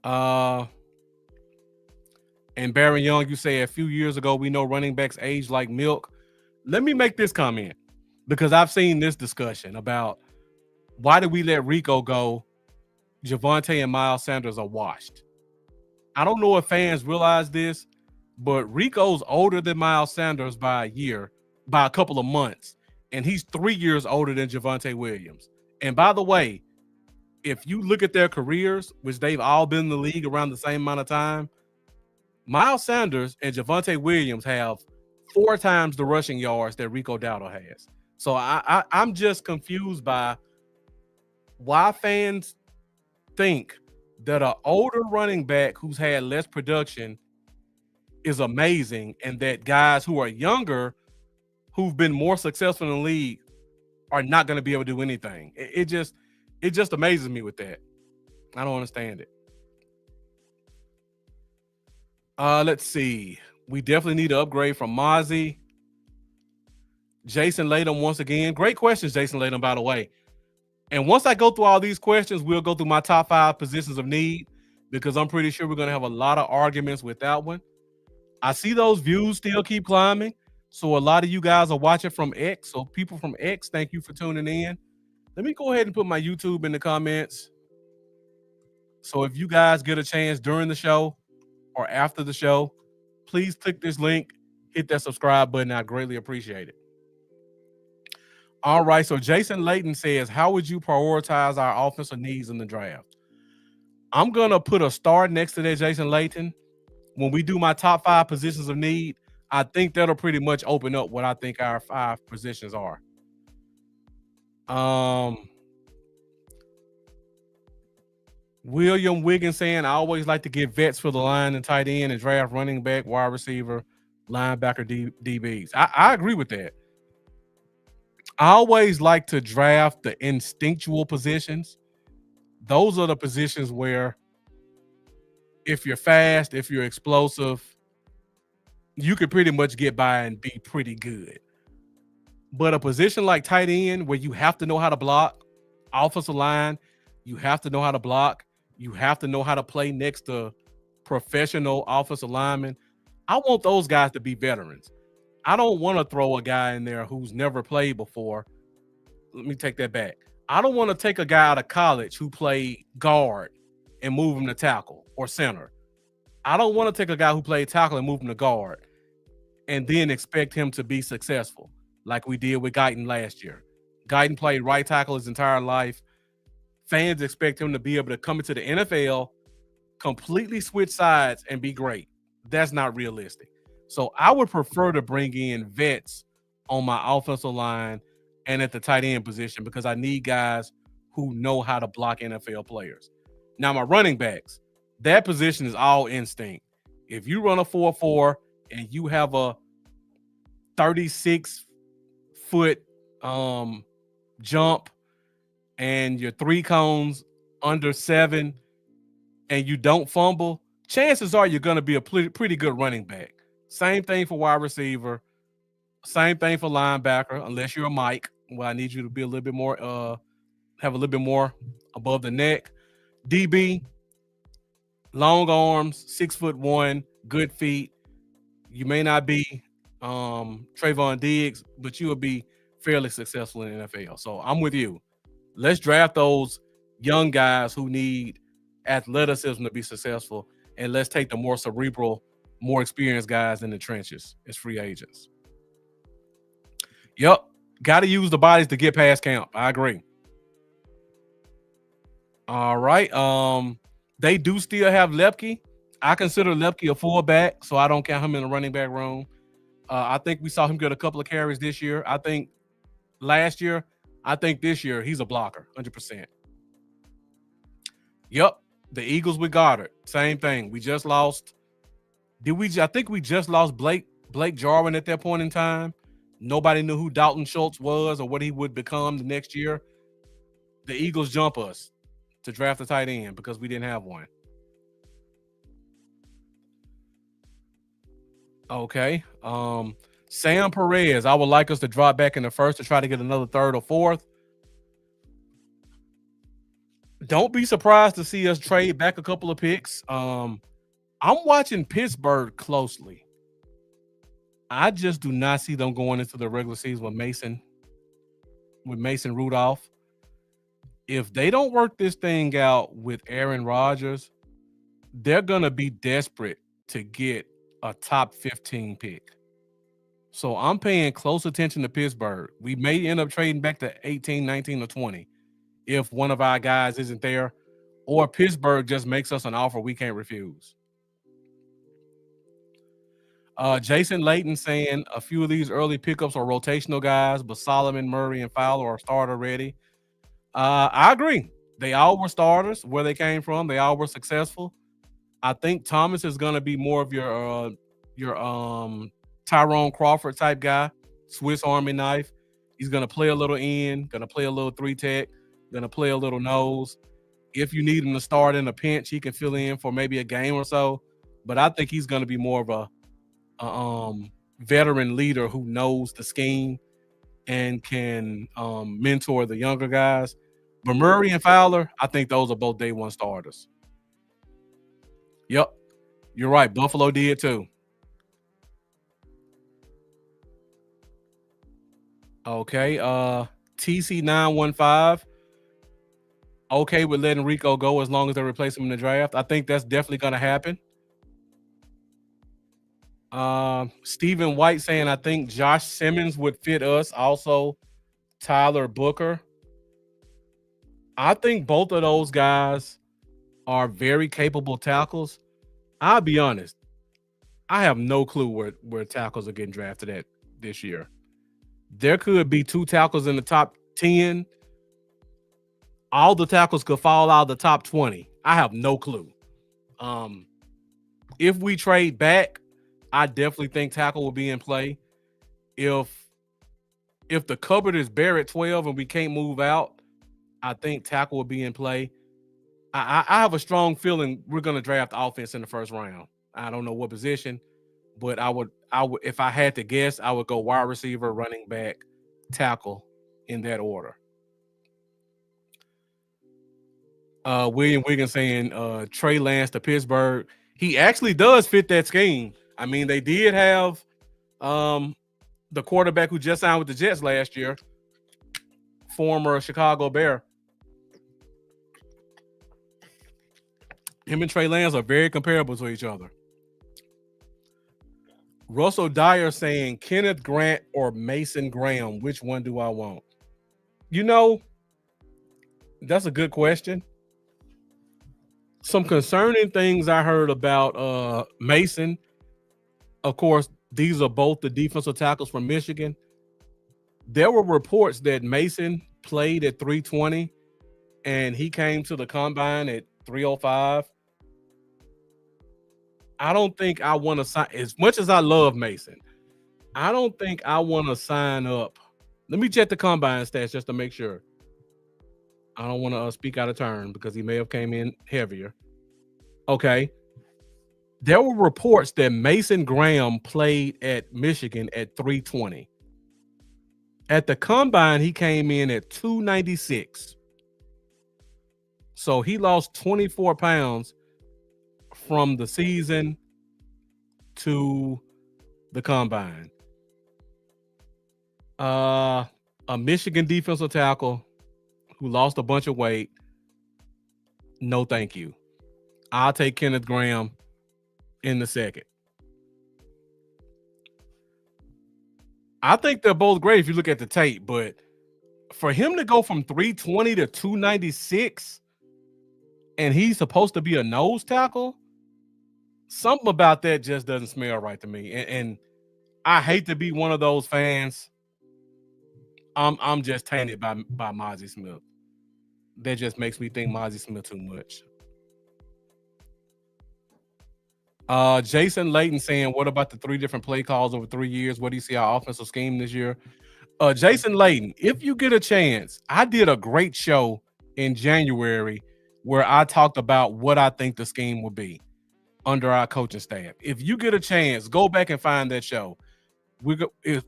And Baron Young, you say a few years ago, we know running backs age like milk. Let me make this comment, because I've seen this discussion about why did we let Rico go? Javonte and Miles Sanders are washed. I don't know if fans realize this, but Rico's older than Miles Sanders by a couple of months, and he's 3 years older than Javonte Williams. And by the way, if you look at their careers, which they've all been in the league around the same amount of time, Miles Sanders and Javonte Williams have 4 times the rushing yards that Rico Dowdle has. So I'm just confused by why fans think that an older running back who's had less production is amazing, and that guys who are younger, who've been more successful in the league, are not going to be able to do anything. It just amazes me with that. I don't understand it. Let's see. We definitely need to upgrade from Mozzie. Jason Latham, once again. Great questions, Jason Latham, by the way. And once I go through all these questions, we'll go through my top 5 positions of need because I'm pretty sure we're going to have a lot of arguments with that one. I see those views still keep climbing. So a lot of you guys are watching from X. So people from X, thank you for tuning in. Let me go ahead and put my YouTube in the comments. So if you guys get a chance during the show or after the show, please click this link, hit that subscribe button. I greatly appreciate it. All right. So Jason Layton says, how would you prioritize our offensive needs in the draft? I'm going to put a star next to that, Jason Layton. When we do my top 5 positions of need, I think that'll pretty much open up what I think our 5 positions are. William Wiggins saying, I always like to get vets for the line and tight end and draft running back, wide receiver, linebacker, DBs. I agree with that. I always like to draft the instinctual positions. Those are the positions where if you're fast, if you're explosive, you could pretty much get by and be pretty good. But a position like tight end where you have to know how to block, offensive line, you have to know how to block, you have to know how to play next to professional offensive linemen. I want those guys to be veterans. I don't want to throw a guy in there who's never played before. Let me take that back. I don't want to take a guy out of college who played guard and move him to tackle or center. I don't want to take a guy who played tackle and move him to guard and then expect him to be successful like we did with Guyton last year. Guyton played right tackle his entire life. Fans expect him to be able to come into the NFL, completely switch sides, and be great. That's not realistic. So I would prefer to bring in vets on my offensive line and at the tight end position because I need guys who know how to block NFL players. Now, my running backs, that position is all instinct. If you run a 4.4 and you have a 36-foot jump and your 3 cones under 7 and you don't fumble, chances are you're going to be a pretty good running back. Same thing for wide receiver. Same thing for linebacker, unless you're a Mike. Well, I need you to be a little bit more, have a little bit more above the neck. DB, long arms, 6'1", good feet. You may not be Trayvon Diggs, but you will be fairly successful in the NFL. So I'm with you. Let's draft those young guys who need athleticism to be successful, and let's take the more cerebral, more experienced guys in the trenches as free agents. Yep. Got to use the bodies to get past camp. I agree. All right. They do still have Lepke. I consider Lepke a fullback, so I don't count him in the running back room. I think we saw him get a couple of carries this year. I think last year. I think this year he's a blocker, 100%. Yep. The Eagles with Goddard. Same thing. We just lost. I think we just lost Blake Jarwin at that point in time. Nobody knew who Dalton Schultz was or what he would become the next year. The Eagles jump us to draft a tight end because we didn't have one. Okay. Sam Perez, I would like us to drop back in the first to try to get another 3rd or 4th. Don't be surprised to see us trade back a couple of picks. I'm watching Pittsburgh closely. I just do not see them going into the regular season with Mason Rudolph. If they don't work this thing out with Aaron Rodgers, they're going to be desperate to get a top 15 pick. So I'm paying close attention to Pittsburgh. We may end up trading back to 18, 19, or 20 if one of our guys isn't there, or Pittsburgh just makes us an offer we can't refuse. Jason Layton saying a few of these early pickups are rotational guys, but Solomon, Murray, and Fowler are starter ready. I agree. They all were starters where they came from. They all were successful. I think Thomas is going to be more of your Tyrone Crawford type guy, Swiss Army knife. He's going to play a little end, going to play a little 3-tech, going to play a little nose. If you need him to start in a pinch, he can fill in for maybe a game or so. But I think he's going to be more of a a veteran leader who knows the scheme and can mentor the younger guys. But Murray and Fowler, I think those are both day one starters. Yep, you're right. Buffalo did too. Okay, TC915. Okay with letting Rico go as long as they replace him in the draft. I think that's definitely going to happen. Stephen White saying I think Josh Simmons would fit us. Also, Tyler Booker. I think both of those guys are very capable tackles. I'll be honest. I have no clue where tackles are getting drafted at this year. There could be two tackles in the top 10. All the tackles could fall out of the top 20. I have no clue. If we trade back, I definitely think tackle will be in play. If the cupboard is bare at 12 and we can't move out, I think tackle will be in play. I have a strong feeling we're going to draft offense in the first round. I don't know what position, but I would if I had to guess, I would go wide receiver, running back, tackle in that order. William Wiggins saying Trey Lance to Pittsburgh. He actually does fit that scheme. I mean, they did have the quarterback who just signed with the Jets last year, former Chicago Bear. Him and Trey Lance are very comparable to each other. Russell Dyer saying Kenneth Grant or Mason Graham. Which one do I want? You know, that's a good question. Some concerning things I heard about Mason. Of course, these are both the defensive tackles from Michigan. There were reports that Mason played at 320 and he came to the combine at 305. I don't think I want to sign, as much as I love Mason, I don't think I want to sign up. Let me check the combine stats just to make sure. I don't want to speak out of turn because he may have came in heavier. Okay. There were reports that Mason Graham played at Michigan at 320. At the combine, he came in at 296. So he lost 24 pounds from the season to the combine. A Michigan defensive tackle who lost a bunch of weight. No, thank you. I'll take Kenneth Graham in the second. I think they're both great if you look at the tape, but for him to go from 320 to 296 and he's supposed to be a nose tackle, something about that just doesn't smell right to me. And I hate to be one of those fans. I'm just tainted by Mozzie Smith. That just makes me think Mozzie Smith too much. Jason Layton saying, what about the 3 different play calls over 3 years? What do you see our offensive scheme this year? Jason Layton, if you get a chance, I did a great show in January where I talked about what I think the scheme will be under our coaching staff. If you get a chance, go back and find that show.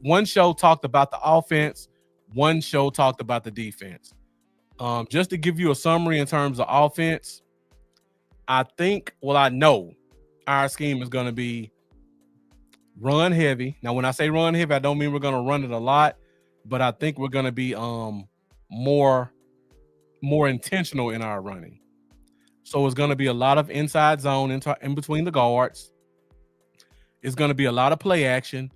One show talked about the offense, one show talked about the defense. Just to give you a summary in terms of offense, I know our scheme is going to be run heavy. Now, when I say run heavy, I don't mean we're going to run it a lot, but I think we're going to be more intentional in our running. So it's going to be a lot of inside zone in between the guards. It's going to be a lot of play action,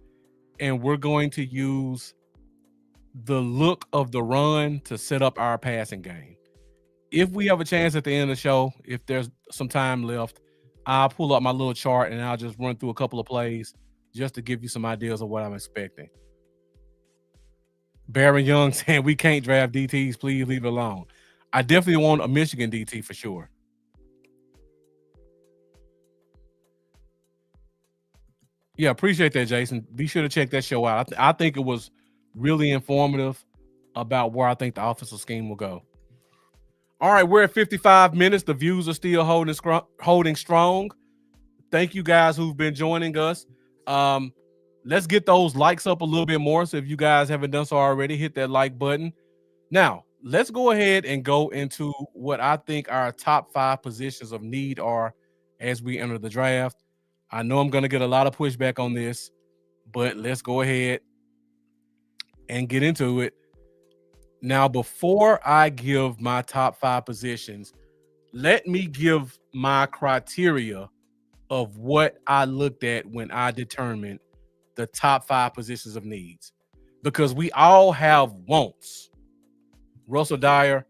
and we're going to use the look of the run to set up our passing game. If we have a chance at the end of the show, if there's some time left, I'll pull up my little chart and I'll just run through a couple of plays just to give you some ideas of what I'm expecting. Baron Young saying we can't draft DTs. Please leave it alone. I definitely want a Michigan DT for sure. Yeah, appreciate that, Jason. Be sure to check that show out. I think it was really informative about where I think the offensive scheme will go. All right, we're at 55 minutes. The views are still holding strong. Thank you guys who've been joining us. Um, let's get those likes up a little bit more. So if you guys haven't done so already, hit that like button. Now, let's go ahead and go into what I think our top 5 positions of need are as we enter the draft. I know I'm going to get a lot of pushback on this, but let's go ahead and get into it. Now, before I give my top 5 positions, let me give my criteria of what I looked at when I determined the top 5 positions of needs, because we all have wants. Russell Dyer,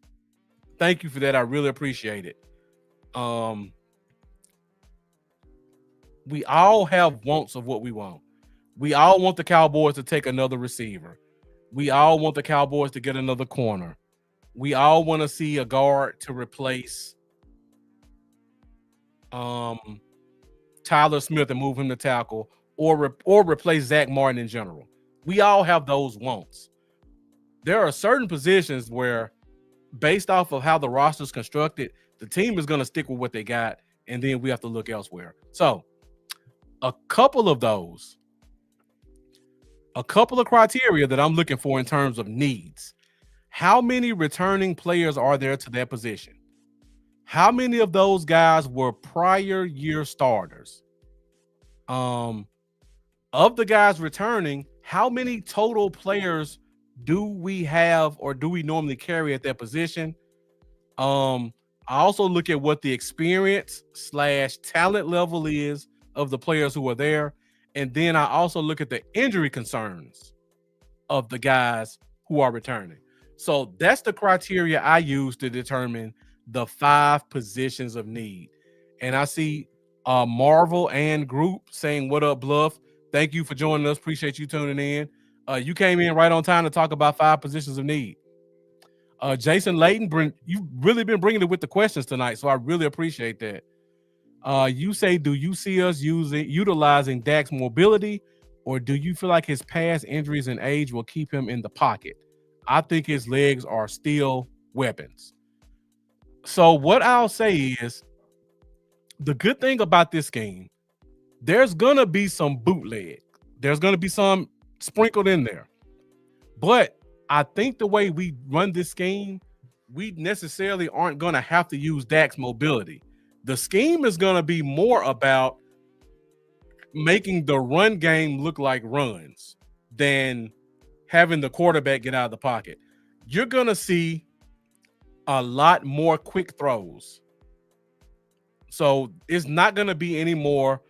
thank you for that. I really appreciate it. We all have wants of what we want. We all want the Cowboys to take another receiver. We all want the Cowboys to get another corner. We all want to see a guard to replace Tyler Smith and move him to tackle, or replace Zach Martin in general. We all have those wants. There are certain positions where, based off of how the roster is constructed, the team is going to stick with what they got, and then we have to look elsewhere. So, a couple of criteria that I'm looking for in terms of needs. How many returning players are there to that position? How many of those guys were prior year starters? Of the guys returning, how many total players do we have or do we normally carry at that position? I also look at what the experience / talent level is of the players who are there. And then I also look at the injury concerns of the guys who are returning. So that's the criteria I use to determine the 5 positions of need. And I see Marvel and Group saying, "What up, Bluff? Thank you for joining us. Appreciate you tuning in. You came in right on time to talk about 5 positions of need." Jason Layton, you've really been bringing it with the questions tonight, so I really appreciate that. You say, do you see us utilizing Dak's mobility, or do you feel like his past injuries and age will keep him in the pocket? I think his legs are still weapons. So what I'll say is, the good thing about this game, there's going to be some bootleg. There's going to be some sprinkled in there. But I think the way we run this scheme, we necessarily aren't going to have to use Dak's mobility. The scheme is going to be more about making the run game look like runs than having the quarterback get out of the pocket. You're going to see a lot more quick throws. So it's not going to be any more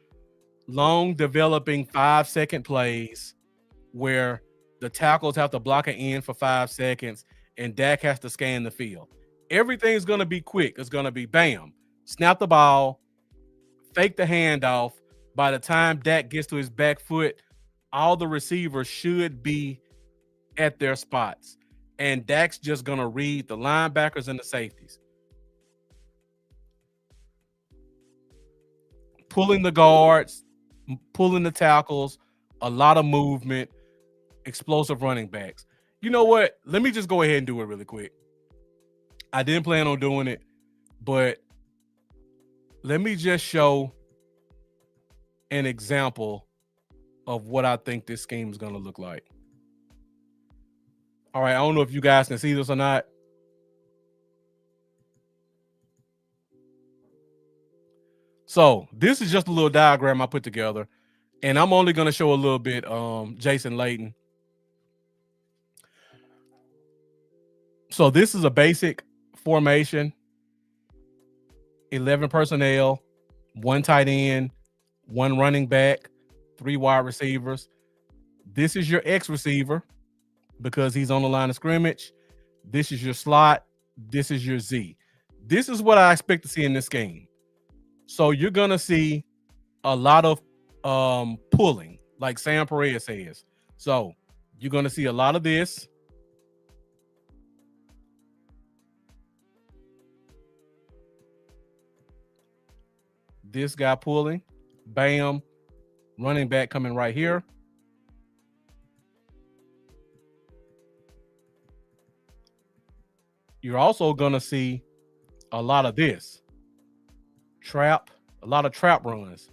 long developing 5-second plays where the tackles have to block an end for 5 seconds and Dak has to scan the field. Everything's going to be quick. It's going to be bam, snap the ball, fake the handoff. By the time Dak gets to his back foot, all the receivers should be at their spots. And Dak's just going to read the linebackers and the safeties. Pulling the guards, pulling the tackles, a lot of movement, explosive running backs. You know what? Let me just go ahead and do it really quick. I didn't plan on doing it, but let me just show an example of what I think this scheme is going to look like. All right, I don't know if you guys can see this or not. So this is just a little diagram I put together, and I'm only going to show a little bit Jason Layton. So this is a basic formation, 11 personnel, 1 tight end, 1 running back, 3 wide receivers. This is your X receiver because he's on the line of scrimmage. This is your slot. This is your Z. This is what I expect to see in this game. So you're going to see a lot of pulling, like Sam Perez says. So you're going to see a lot of this. This guy pulling, bam, running back coming right here. You're also going to see a lot of this. Trap, a lot of trap runs.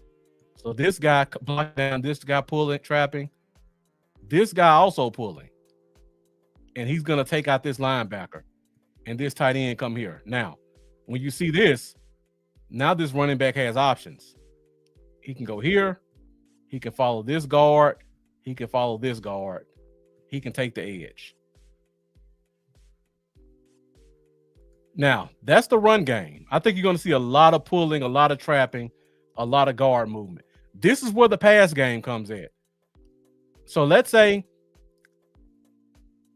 So this guy blocked down, this guy pulling, trapping, this guy also pulling. And he's going to take out this linebacker. And this tight end come here. Now, when you see this, now this running back has options. He can go here. He can follow this guard. He can follow this guard. He can take the edge. Now, that's the run game. I think you're going to see a lot of pulling, a lot of trapping, a lot of guard movement. This is where the pass game comes in. So let's say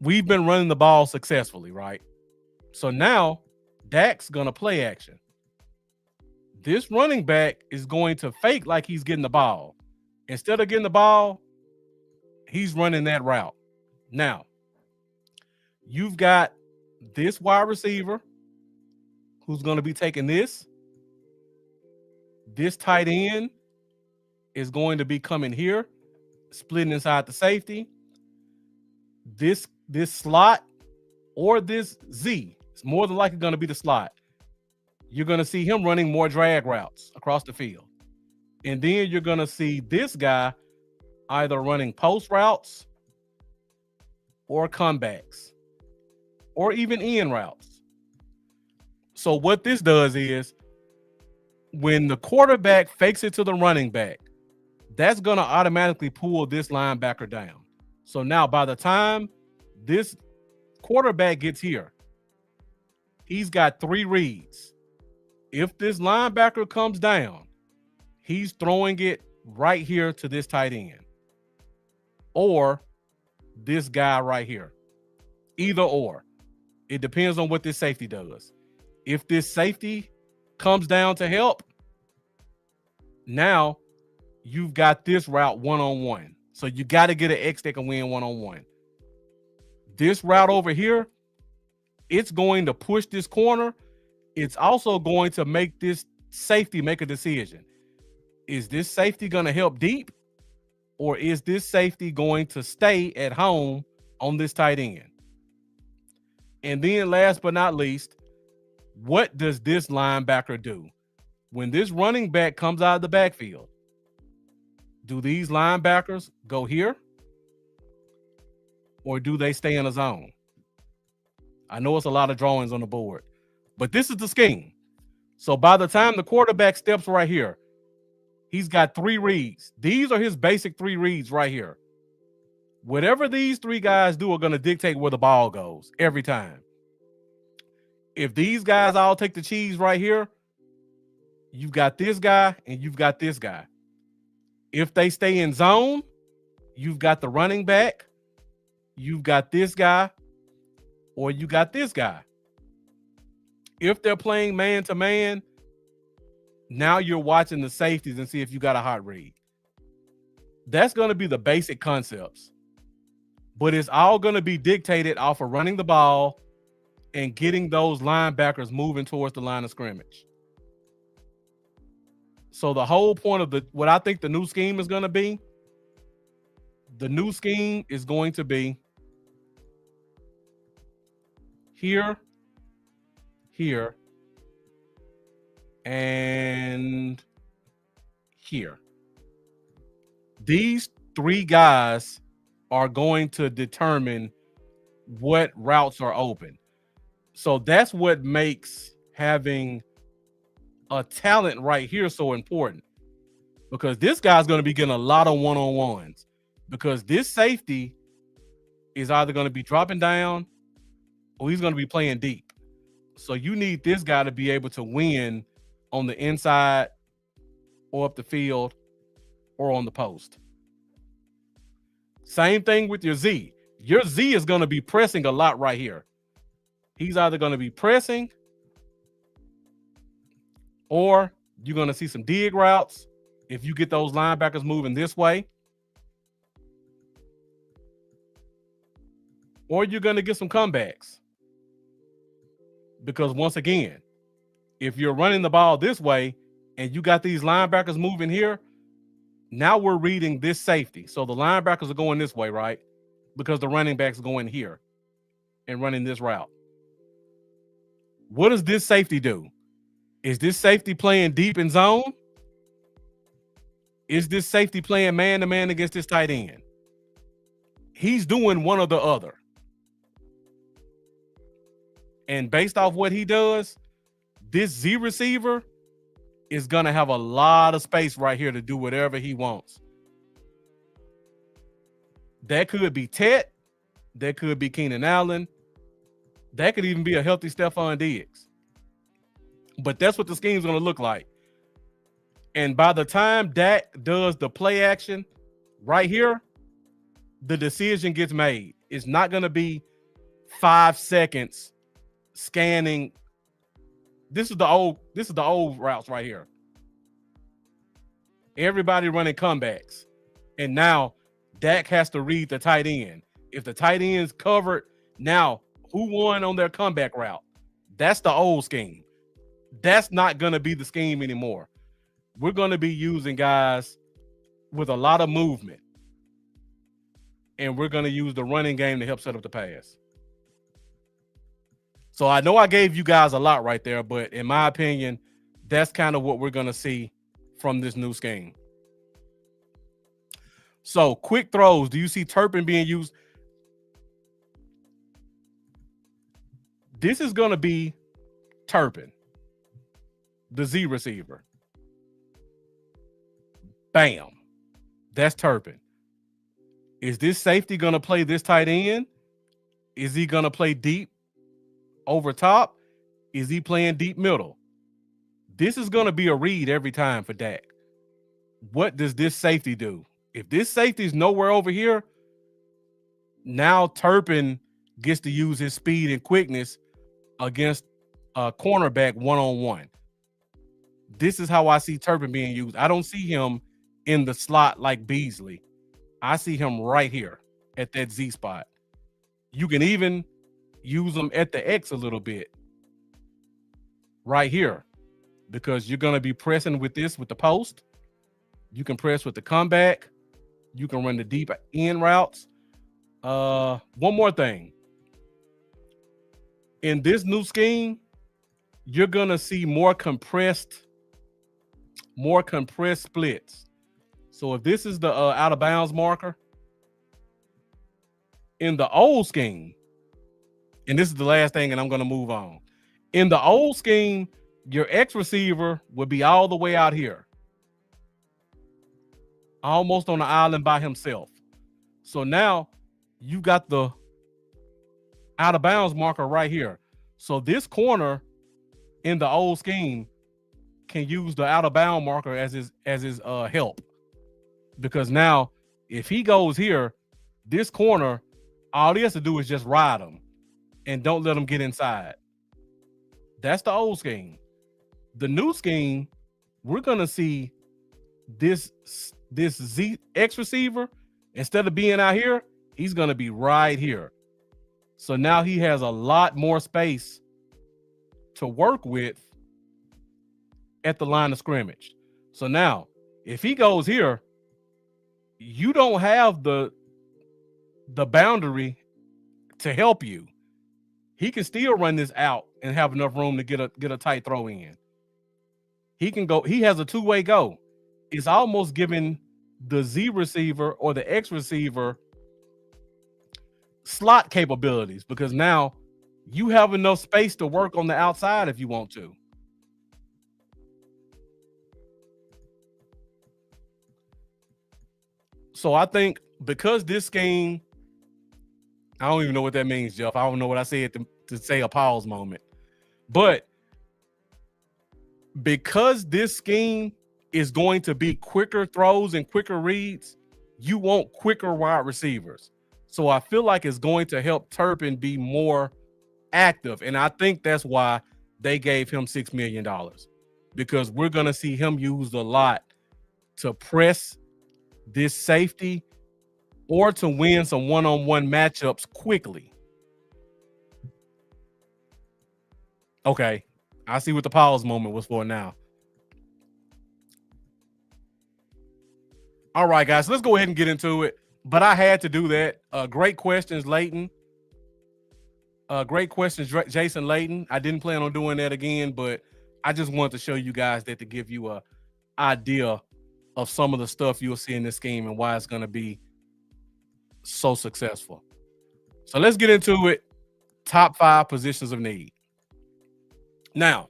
we've been running the ball successfully, right? So now Dak's going to play action. This running back is going to fake like he's getting the ball. Instead of getting the ball, he's running that route. Now, you've got this wide receiver who's going to be taking this. This tight end is going to be coming here, splitting inside the safety. This slot or this Z, it's more than likely going to be the slot. You're going to see him running more drag routes across the field. And then you're going to see this guy either running post routes or comebacks or even in routes. So what this does is when the quarterback fakes it to the running back, that's going to automatically pull this linebacker down. So now by the time this quarterback gets here, he's got 3 reads. If this linebacker comes down, he's throwing it right here to this tight end or this guy right here. Either or. It depends on what this safety does. If this safety comes down to help, now you've got this route one-on-one. So you got to get an X that can win one-on-one. This route over here, it's going to push this corner. It's also going to make this safety make a decision. Is this safety going to help deep? Or is this safety going to stay at home on this tight end? And then last but not least, what does this linebacker do? When this running back comes out of the backfield, do these linebackers go here? Or do they stay in a zone? I know it's a lot of drawings on the board, but this is the scheme. So by the time the quarterback steps right here, he's got 3 reads. These are his basic 3 reads right here. Whatever these 3 guys do are going to dictate where the ball goes every time. If these guys all take the cheese right here, you've got this guy and you've got this guy. If they stay in zone, you've got the running back, you've got this guy, or you got this guy. If they're playing man-to-man, now you're watching the safeties and see if you got a hot read. That's going to be the basic concepts. But it's all going to be dictated off of running the ball and getting those linebackers moving towards the line of scrimmage. So the whole point of what I think the new scheme is going to be, the new scheme is going to be here, here, and here. These 3 guys are going to determine what routes are open. So that's what makes having a talent right here so important, because this guy's going to be getting a lot of one-on-ones because this safety is either going to be dropping down or he's going to be playing deep. So you need this guy to be able to win on the inside or up the field or on the post. Same thing with your Z. Your Z is going to be pressing a lot right here. He's either going to be pressing or you're going to see some dig routes if you get those linebackers moving this way. Or you're going to get some comebacks. Because once again, if you're running the ball this way and you got these linebackers moving here, now we're reading this safety. So the linebackers are going this way, right? Because the running back's going here and running this route. What does this safety do? Is this safety playing deep in zone? Is this safety playing man-to-man against this tight end? He's doing one or the other. And based off what he does, this Z receiver is going to have a lot of space right here to do whatever he wants. That could be Tet. That could be Keenan Allen. That could even be a healthy Stephon Diggs. But that's what the scheme's going to look like. And by the time Dak does the play action right here, the decision gets made. It's not going to be 5 seconds scanning. This is the old routes right here. Everybody running comebacks. And now Dak has to read the tight end. If the tight end's covered, now who won on their comeback route? That's the old scheme. That's not going to be the scheme anymore. We're going to be using guys with a lot of movement. And we're going to use the running game to help set up the pass. So I know I gave you guys a lot right there, but in my opinion, that's kind of what we're going to see from this new scheme. So quick throws. Do you see Turpin being used? This is going to be Turpin, the Z receiver. Bam. That's Turpin. Is this safety going to play this tight end? Is he going to play deep over top? Is he playing deep middle? This is going to be a read every time for Dak. What does this safety do? If this safety is nowhere over here, now Turpin gets to use his speed and quickness against a cornerback one-on-one. This is how I see Turpin being used. I don't see him in the slot like Beasley. I see him right here at that Z spot. You can even use him at the X a little bit right here because you're going to be pressing with this with the post. You can press with the comeback. You can run the deep end routes. One more thing. In this new scheme, you're going to see more compressed splits. So if this is the out of bounds marker, in the old scheme, and this is the last thing and I'm going to move on. In the old scheme, your X receiver would be all the way out here, almost on the island by himself. So now you got the out of bounds marker right here. So this corner in the old scheme can use the out of bound marker as his help. Because now if he goes here, this corner, all he has to do is just ride him and don't let him get inside. That's the old scheme. The new scheme, we're going to see this Z X receiver, instead of being out here, he's going to be right here. So now he has a lot more space to work with at the line of scrimmage. So now, if he goes here, you don't have the boundary to help you. He can still run this out and have enough room to get a tight throw in. He can go. He has a two-way go. It's almost giving the Z receiver or the X receiver slot capabilities, because now you have enough space to work on the outside if you want to. So I think because this scheme, I don't even know what that means, Jeff. I don't know what I said to say a pause moment. But because this scheme is going to be quicker throws and quicker reads, you want quicker wide receivers. So I feel like it's going to help Turpin be more active. And I think that's why they gave him $6 million, because we're going to see him used a lot to press this safety or to win some one-on-one matchups quickly. Okay, I see what the pause moment was for now. All right, guys, let's go ahead and get into it. But I had to do that. Great questions, Leighton. Great questions, Jason Leighton. I didn't plan on doing that again, but I just wanted to show you guys that to give you a idea of some of the stuff you'll see in this scheme and why it's going to be so successful. So let's get into it. Top 5 positions of need. Now,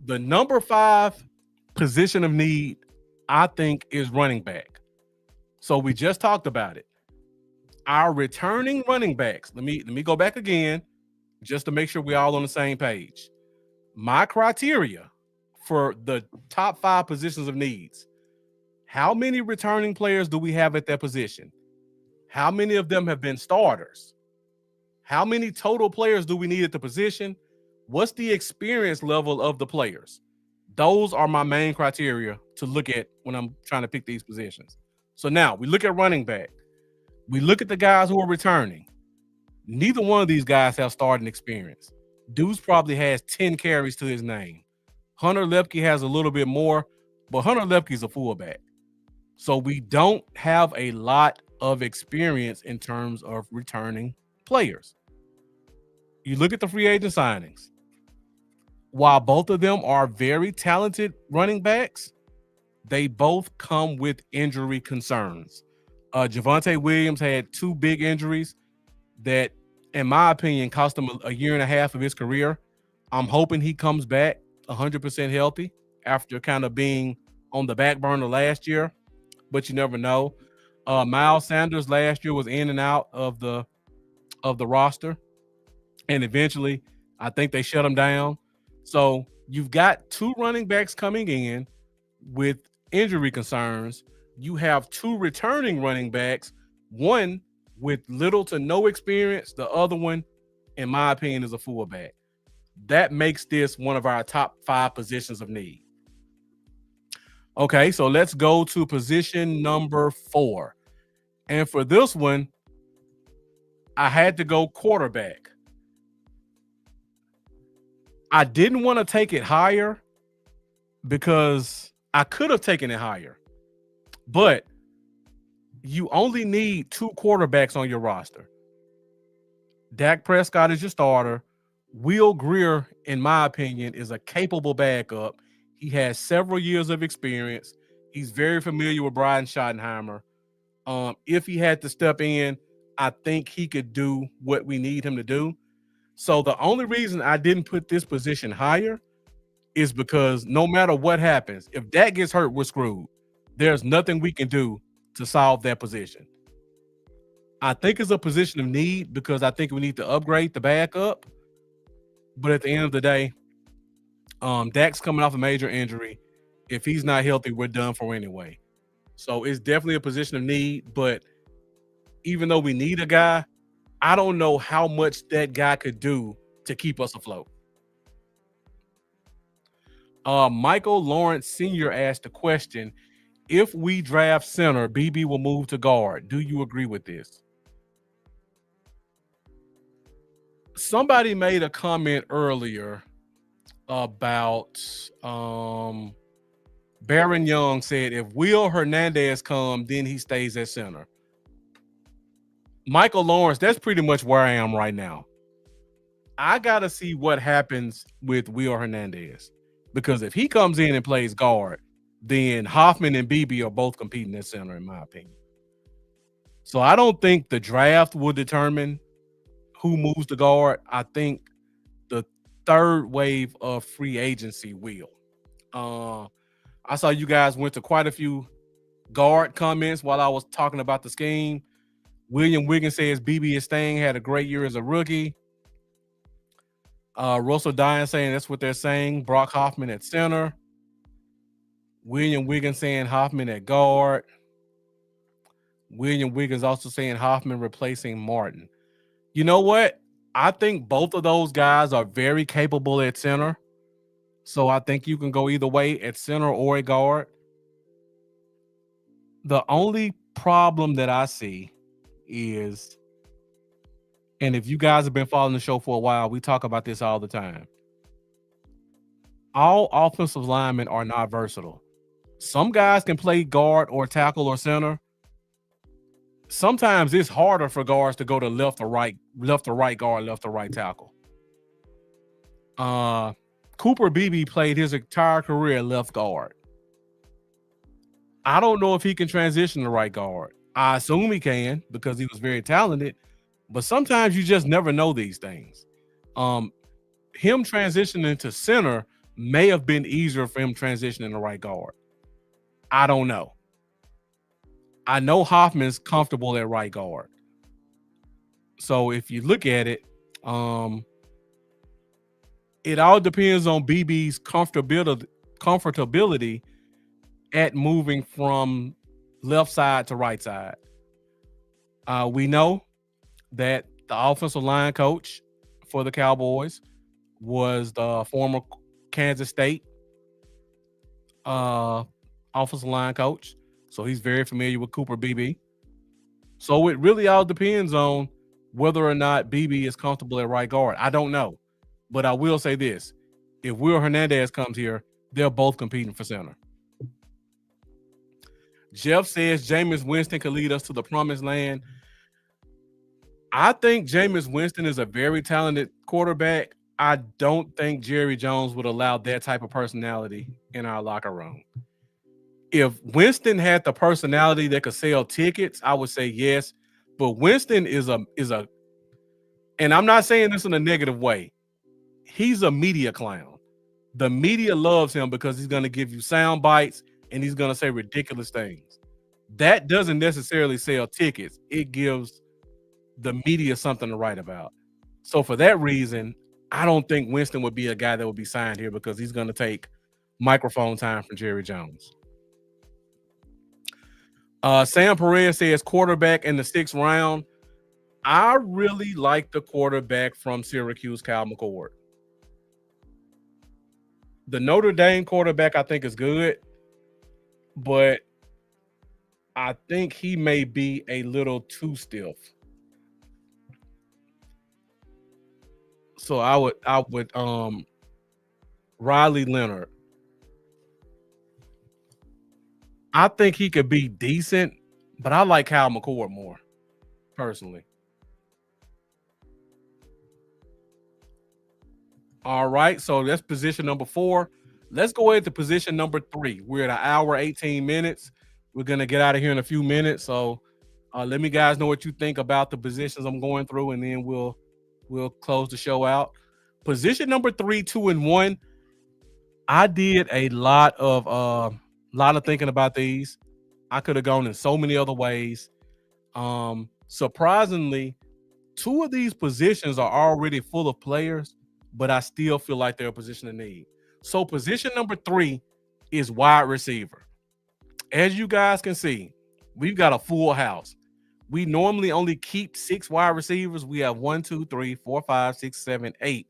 the number 5 position of need, I think, is running back. So we just talked about it. Our returning running backs. Let me go back again, just to make sure we're all on the same page. My criteria for the top 5 positions of needs. How many returning players do we have at that position? How many of them have been starters? How many total players do we need at the position? What's the experience level of the players? Those are my main criteria to look at when I'm trying to pick these positions. So now we look at running back. We look at the guys who are returning. Neither one of these guys have starting experience. Deuce probably has 10 carries to his name. Hunter Lepke has a little bit more, but Hunter Lepke's a fullback. So we don't have a lot of experience in terms of returning players. You look at the free agent signings. While both of them are very talented running backs, they both come with injury concerns. Javonte Williams had 2 big injuries that, in my opinion, cost him a year and a half of his career. I'm hoping he comes back 100% healthy after kind of being on the back burner last year, but you never know. Miles Sanders last year was in and out of the roster, and eventually I think they shut him down. So you've got 2 running backs coming in with injury concerns. You have 2 returning running backs, one with little to no experience. The other one, in my opinion, is a fullback. That makes this one of our top 5 positions of need. Okay, so let's go to position number 4. And for this one, I had to go quarterback. I didn't want to take it higher because I could have taken it higher, but you only need 2 quarterbacks on your roster. Dak Prescott is your starter. Will Grier, in my opinion, is a capable backup. He has several years of experience. He's very familiar with Brian Schottenheimer. If he had to step in, I think he could do what we need him to do. So the only reason I didn't put this position higher is because no matter what happens, if Dak gets hurt, we're screwed. There's nothing we can do to solve that position. I think it's a position of need because I think we need to upgrade the backup. But at the end of the day, Dak's coming off a major injury. If he's not healthy, we're done for anyway. So it's definitely a position of need. But even though we need a guy, I don't know how much that guy could do to keep us afloat. Michael Lawrence Sr. asked the question, if we draft center, BB will move to guard. Do you agree with this? Somebody made a comment earlier about Baron Young said if Will Hernandez come, then he stays at center. Michael Lawrence, that's pretty much where I am right now. I got to see what happens with Will Hernandez, because if he comes in and plays guard, then Hoffman and BB are both competing at center, in my opinion. So I don't think the draft will determine who moves to guard. I think the third wave of free agency will. I saw you guys went to quite a few guard comments while I was talking about the scheme. William Wiggins says BB is staying, had a great year as a rookie. Russell Dyan saying that's what they're saying. Brock Hoffman at center. William Wiggins saying Hoffman at guard. William Wiggins also saying Hoffman replacing Martin. You know what? I think both of those guys are very capable at center. So I think you can go either way, at center or at guard. The only problem that I see is, and if you guys have been following the show for a while, we talk about this all the time. All offensive linemen are not versatile. Some guys can play guard or tackle or center. Sometimes it's harder for guards to go to left or right guard, left or right tackle. Cooper Beebe played his entire career left guard. I don't know if he can transition to right guard. I assume he can because he was very talented, but sometimes you just never know these things. Um, him transitioning to center may have been easier for him transitioning to right guard. I don't know. I know Hoffman's comfortable at right guard. So if you look at it, um, it all depends on BB's comfortability at moving from left side to right side. We know that the offensive line coach for the Cowboys was the former Kansas State uh, offensive line coach, so he's very familiar with Cooper BB. So it really all depends on whether or not BB is comfortable at right guard. I don't know, but I will say this: if Will Hernandez comes here, they're both competing for center. Jeff says Jameis Winston could lead us to the promised land. I think Jameis Winston is a very talented quarterback. I don't think Jerry Jones would allow that type of personality in our locker room. If Winston had the personality that could sell tickets, I would say yes. But Winston is a, and I'm not saying this in a negative way. He's a media clown. The media loves him because he's going to give you sound bites and he's going to say ridiculous things. That doesn't necessarily sell tickets. It gives the media something to write about. So for that reason, I don't think Winston would be a guy that would be signed here because he's going to take microphone time from Jerry Jones. Sam Perez says quarterback in the 6th round. I really like the quarterback from Syracuse, Kyle McCord. The Notre Dame quarterback I think is good, but I think he may be a little too stiff. So I would Riley Leonard. I think he could be decent, but I like Kyle McCord more, personally. All right, so that's position number 4. Let's go ahead to position number 3. We're at an hour, 18 minutes. We're going to get out of here in a few minutes. So let me guys know what you think about the positions I'm going through, and then we'll close the show out. Position number 3, 2 and 1. I did a lot of thinking about these. I could have gone in so many other ways. Surprisingly, 2 of these positions are already full of players, but I still feel like they're a position of need. So position number 3 is wide receiver. As you guys can see, we've got a full house. We normally only keep 6 wide receivers. We have 1, 2, 3, 4, 5, 6, 7, 8.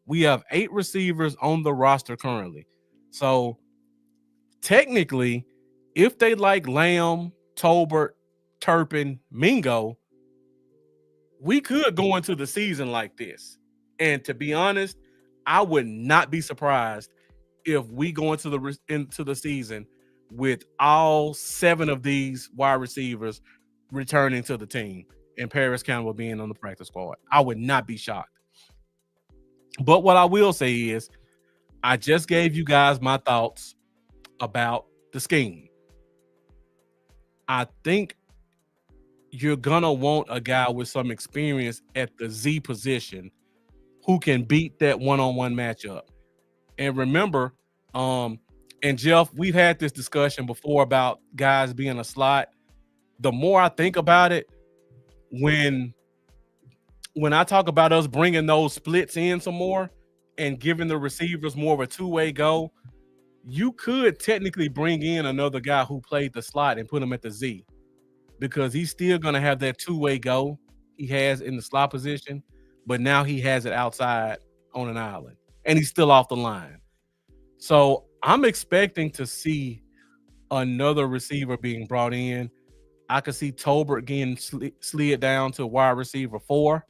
We have 8 receivers on the roster currently. So technically, if they like Lamb, Tolbert, Turpin, Mingo, we could go into the season like this. And to be honest, I would not be surprised if we go into the season with all 7 of these wide receivers returning to the team and Paris Campbell being on the practice squad. I would not be shocked. But what I will say is I just gave you guys my thoughts about the scheme. I think you're going to want a guy with some experience at the Z position who can beat that one-on-one matchup. And remember, and Jeff, we've had this discussion before about guys being a slot. The more I think about it, when I talk about us bringing those splits in some more and giving the receivers more of a two-way go, you could technically bring in another guy who played the slot and put him at the Z because he's still going to have that two-way go he has in the slot position, but now he has it outside on an island, and he's still off the line. So I'm expecting to see another receiver being brought in. I could see Tolbert getting slid down to wide receiver 4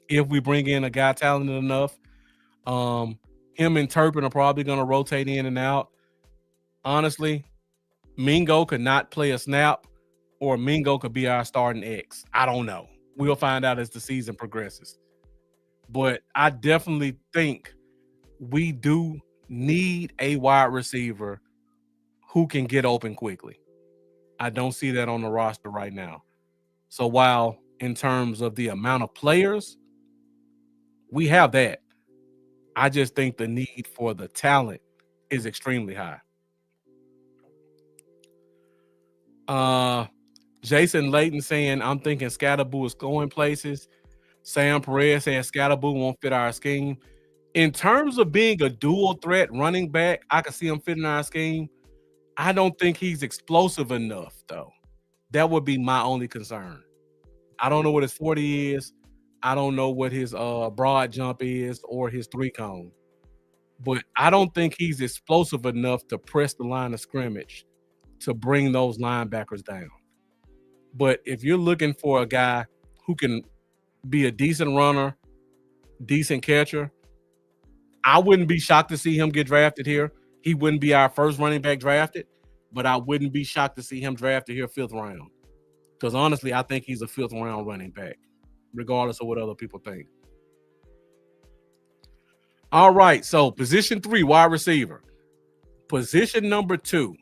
if we bring in a guy talented enough. Him and Turpin are probably going to rotate in and out. Honestly, Mingo could not play a snap, or Mingo could be our starting X. I don't know. We'll find out as the season progresses. But I definitely think we do need a wide receiver who can get open quickly. I don't see that on the roster right now. So while in terms of the amount of players, we have that. I just think the need for the talent is extremely high. Jason Layton saying, I'm thinking Scatterboo is going places. Sam Perez saying Scatterboo won't fit our scheme. In terms of being a dual threat running back, I can see him fitting our scheme. I don't think he's explosive enough, though. That would be my only concern. I don't know what his 40 is. I don't know what his broad jump is or his 3-cone. But I don't think he's explosive enough to press the line of scrimmage to bring those linebackers down. But if you're looking for a guy who can be a decent runner, decent catcher, I wouldn't be shocked to see him get drafted here. He wouldn't be our first running back drafted, but I wouldn't be shocked to see him drafted here 5th round. Because honestly, I think he's a 5th round running back, regardless of what other people think. All right, so position 3, wide receiver. Position number 2,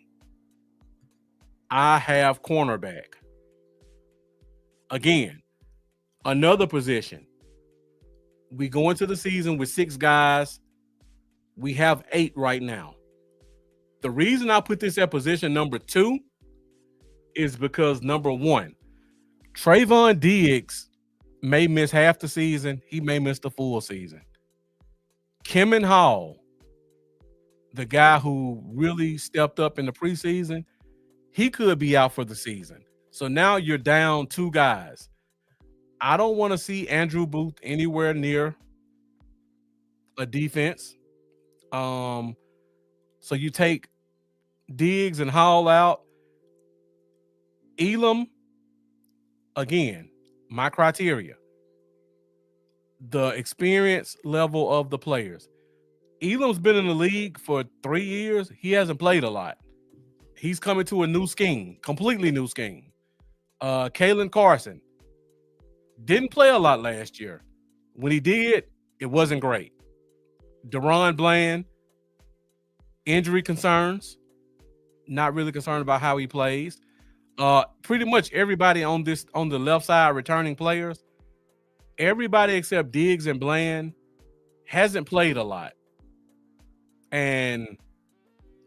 I have cornerback. Again, another position. We go into the season with 6 guys. We have 8 right now. The reason I put this at position number 2 is because number 1, Trayvon Diggs may miss half the season. He may miss the full season. Kemen Hall, the guy who really stepped up in the preseason, he could be out for the season. So now you're down 2 guys. I don't want to see Andrew Booth anywhere near a defense. So you take Diggs and Hall out. Elam, again, my criteria. The experience level of the players. Elam's been in the league for 3 years. He hasn't played a lot. He's coming to a new scheme, completely new scheme. Kalen Carson didn't play a lot last year. When he did, it wasn't great. Deron Bland, injury concerns. Not really concerned about how he plays. Pretty much everybody on the left side, returning players, everybody except Diggs and Bland hasn't played a lot. And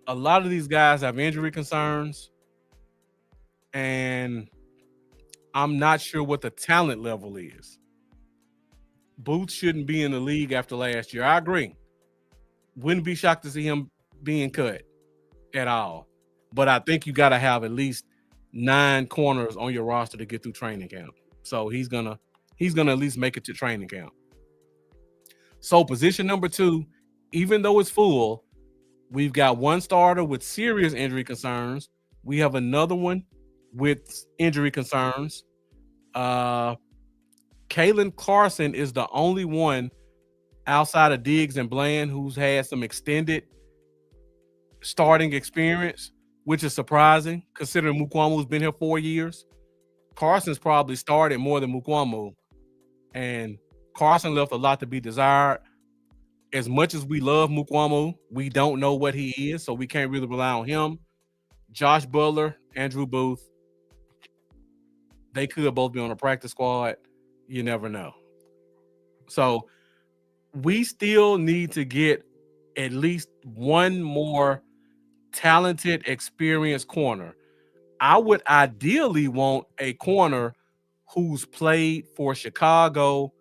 a lot of these guys have injury concerns. And I'm not sure what the talent level is. Booth shouldn't be in the league after last year. I agree. Wouldn't be shocked to see him being cut at all. But I think you got to have at least 9 corners on your roster to get through training camp. So he's gonna at least make it to training camp. So position number 2, even though it's full, we've got 1 starter with serious injury concerns. We have another one with injury concerns. Kalen Carson is the only one outside of Diggs and Bland who's had some extended starting experience, which is surprising considering Mukwamu's been here 4 years. Carson's probably started more than Mukwamu, and Carson left a lot to be desired. As much as we love Mukwamu, we don't know what he is, so we can't really rely on him. Josh Butler, Andrew Booth, they could both be on a practice squad. You never know. So we still need to get at least 1 more talented, experienced corner. I would ideally want a corner who's played for Chicago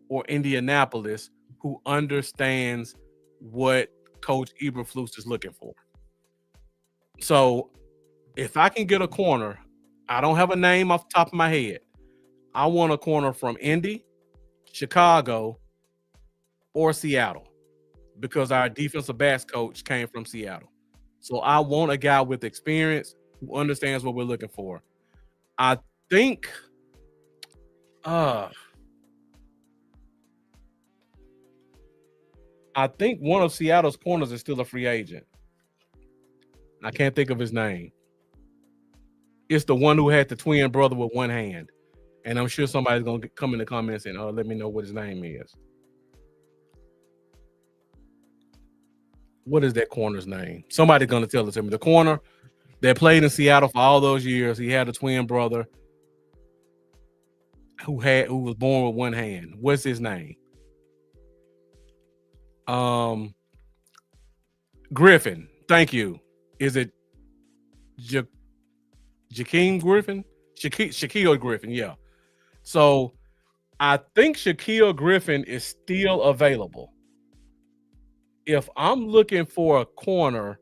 or Indianapolis, who understands what Coach Eberflus is looking for. So if I can get a corner, I don't have a name off the top of my head. I want a corner from Indy, Chicago, or Seattle, because our defensive backs coach came from Seattle. So I want a guy with experience who understands what we're looking for. I think one of Seattle's corners is still a free agent. I can't think of his name. It's the one who had the twin brother with 1 hand. And I'm sure somebody's going to come in the comments and let me know what his name is. What is that corner's name? Somebody's going to tell it to me. The corner that played in Seattle for all those years. He had a twin brother who was born with one hand. What's his name? Um, Griffin. Thank you. Is it ja- Jakeem Griffin? Shaquille Griffin. Yeah. So I think Shaquille Griffin is still available. If I'm looking for a corner,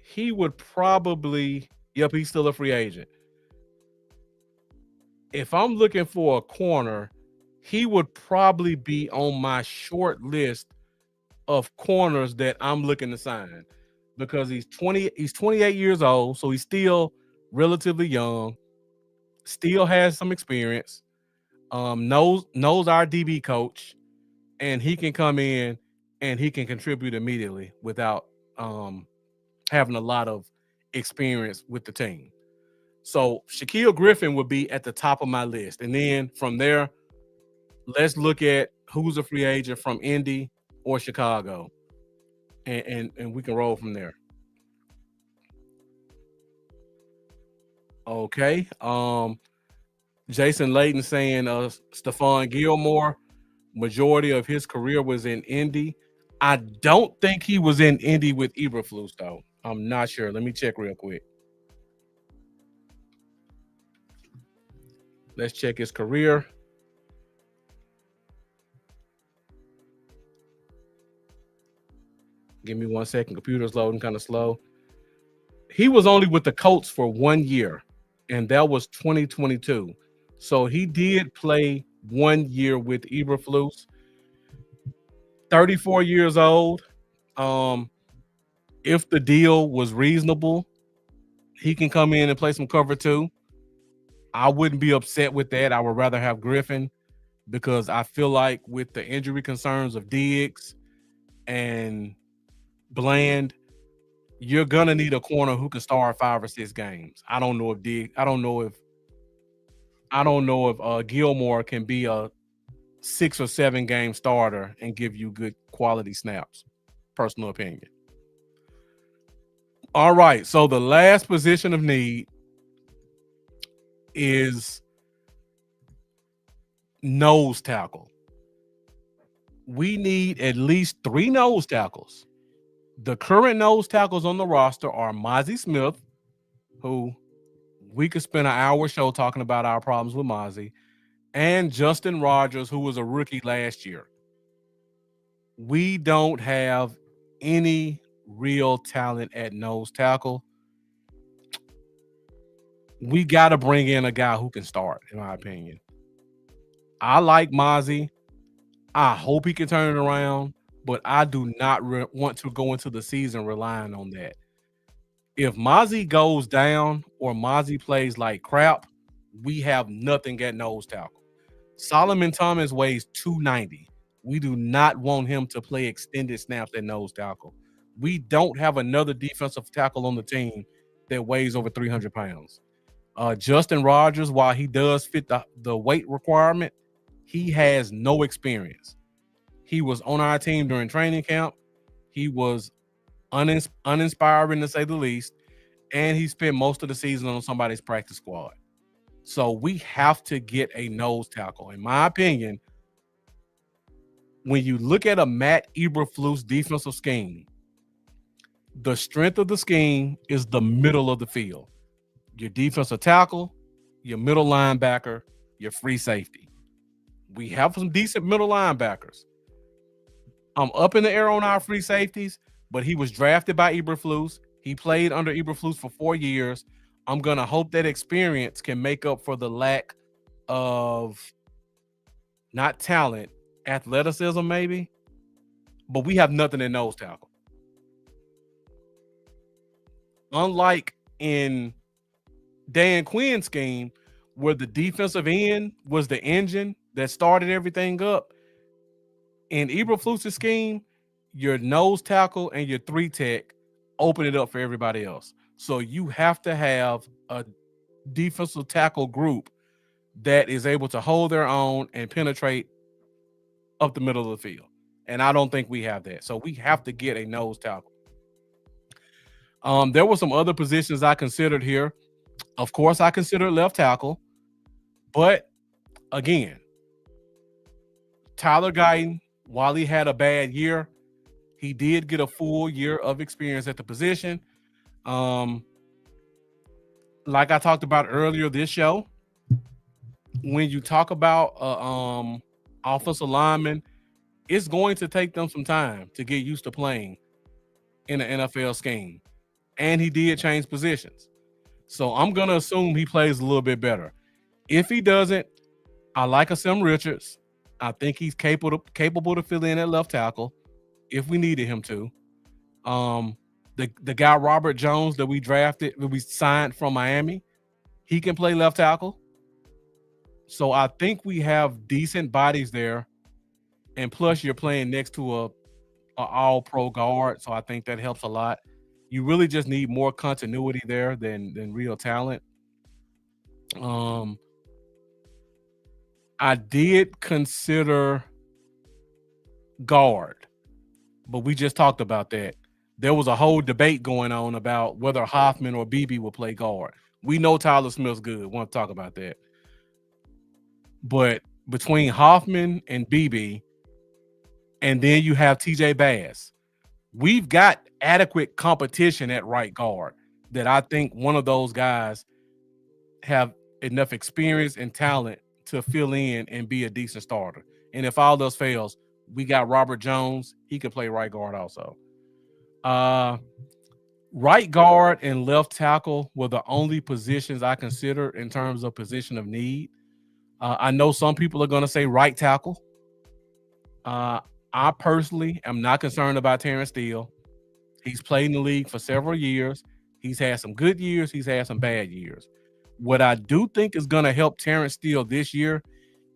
he would probably. Yep, he's still a free agent. If I'm looking for a corner, he would probably be on my short list of corners that I'm looking to sign because he's 28 years old, so he's still relatively young, still has some experience, knows our DB coach, and he can come in and he can contribute immediately without um, having a lot of experience with the team. So Shaquille Griffin would be at the top of my list, and then from there, let's look at who's a free agent from Indy or Chicago, and we can roll from there. Okay. Jason Layton saying Stephon Gilmore, majority of his career was in Indy. I don't think he was in Indy with Eberflus though. I'm not sure. Let me check real quick. Let's check his career. Give me 1 second. Computer's loading kind of slow. He was only with the Colts for 1 year, and that was 2022. So he did play 1 year with Eberflus. 34 years old. Um, if the deal was reasonable, he can come in and play some cover too. I wouldn't be upset with that. I would rather have Griffin because I feel like with the injury concerns of Diggs and Bland, you're gonna need a corner who can start 5 or 6 games. I don't know if Gilmore can be a 6 or 7 game starter and give you good quality snaps. Personal opinion. All right. So the last position of need is nose tackle. We need at least 3 nose tackles. The current nose tackles on the roster are Mozzie Smith, who we could spend an hour show talking about our problems with Mozzie, and Justin Rogers, who was a rookie last year. We don't have any real talent at nose tackle. We got to bring in a guy who can start, in my opinion. I like Mozzie. I hope he can turn it around, but I do not want to go into the season relying on that. If Mozzie goes down or Mozzie plays like crap, we have nothing at nose tackle. Solomon Thomas weighs 290. We do not want him to play extended snaps at nose tackle. We don't have another defensive tackle on the team that weighs over 300 pounds. Justin Rogers, while he does fit the weight requirement, he has no experience. He was on our team during training camp. He was uninspiring to say the least, and he spent most of the season on somebody's practice squad. So we have to get a nose tackle. In my opinion, when you look at a Matt Eberflus defensive scheme, the strength of the scheme is the middle of the field. Your defensive tackle, your middle linebacker, your free safety. We have some decent middle linebackers. I'm up in the air on our free safeties, but he was drafted by Eberflus. He played under Eberflus for 4 years. I'm going to hope that experience can make up for the lack of not talent, athleticism maybe, but we have nothing in nose tackle. Unlike in Dan Quinn's scheme, where the defensive end was the engine that started everything up, in Eberflus's scheme, your nose tackle and your 3 tech open it up for everybody else. So you have to have a defensive tackle group that is able to hold their own and penetrate up the middle of the field. And I don't think we have that. So we have to get a nose tackle. There were some other positions I considered here. Of course, I considered left tackle, but again, Tyler Guyton, while he had a bad year, he did get a full year of experience at the position. Um, like I talked about earlier this show, when you talk about offensive lineman, it's going to take them some time to get used to playing in an NFL scheme. And he did change positions. So I'm going to assume he plays a little bit better. If he doesn't, I like Asim Richards. I think he's capable to fill in at left tackle if we needed him to. The guy Robert Jones that we signed from Miami, he can play left tackle. So I think we have decent bodies there, and plus you're playing next to a all-pro guard, so I think that helps a lot. You really just need more continuity there than real talent. I did consider guard, but we just talked about that. There was a whole debate going on about whether Hoffman or Beebe will play guard. We know Tyler Smith's good. Want to talk about that. But between Hoffman and Beebe, and then you have TJ Bass, we've got adequate competition at right guard that I think one of those guys have enough experience and talent to fill in and be a decent starter. And if all else fails, we got Robert Jones. He can play right guard also. Right guard and left tackle were the only positions I considered in terms of position of need. I know some people are going to say right tackle. I personally am not concerned about Terrence Steele. He's played in the league for several years. He's had some good years. He's had some bad years. What I do think is going to help Terrence Steele this year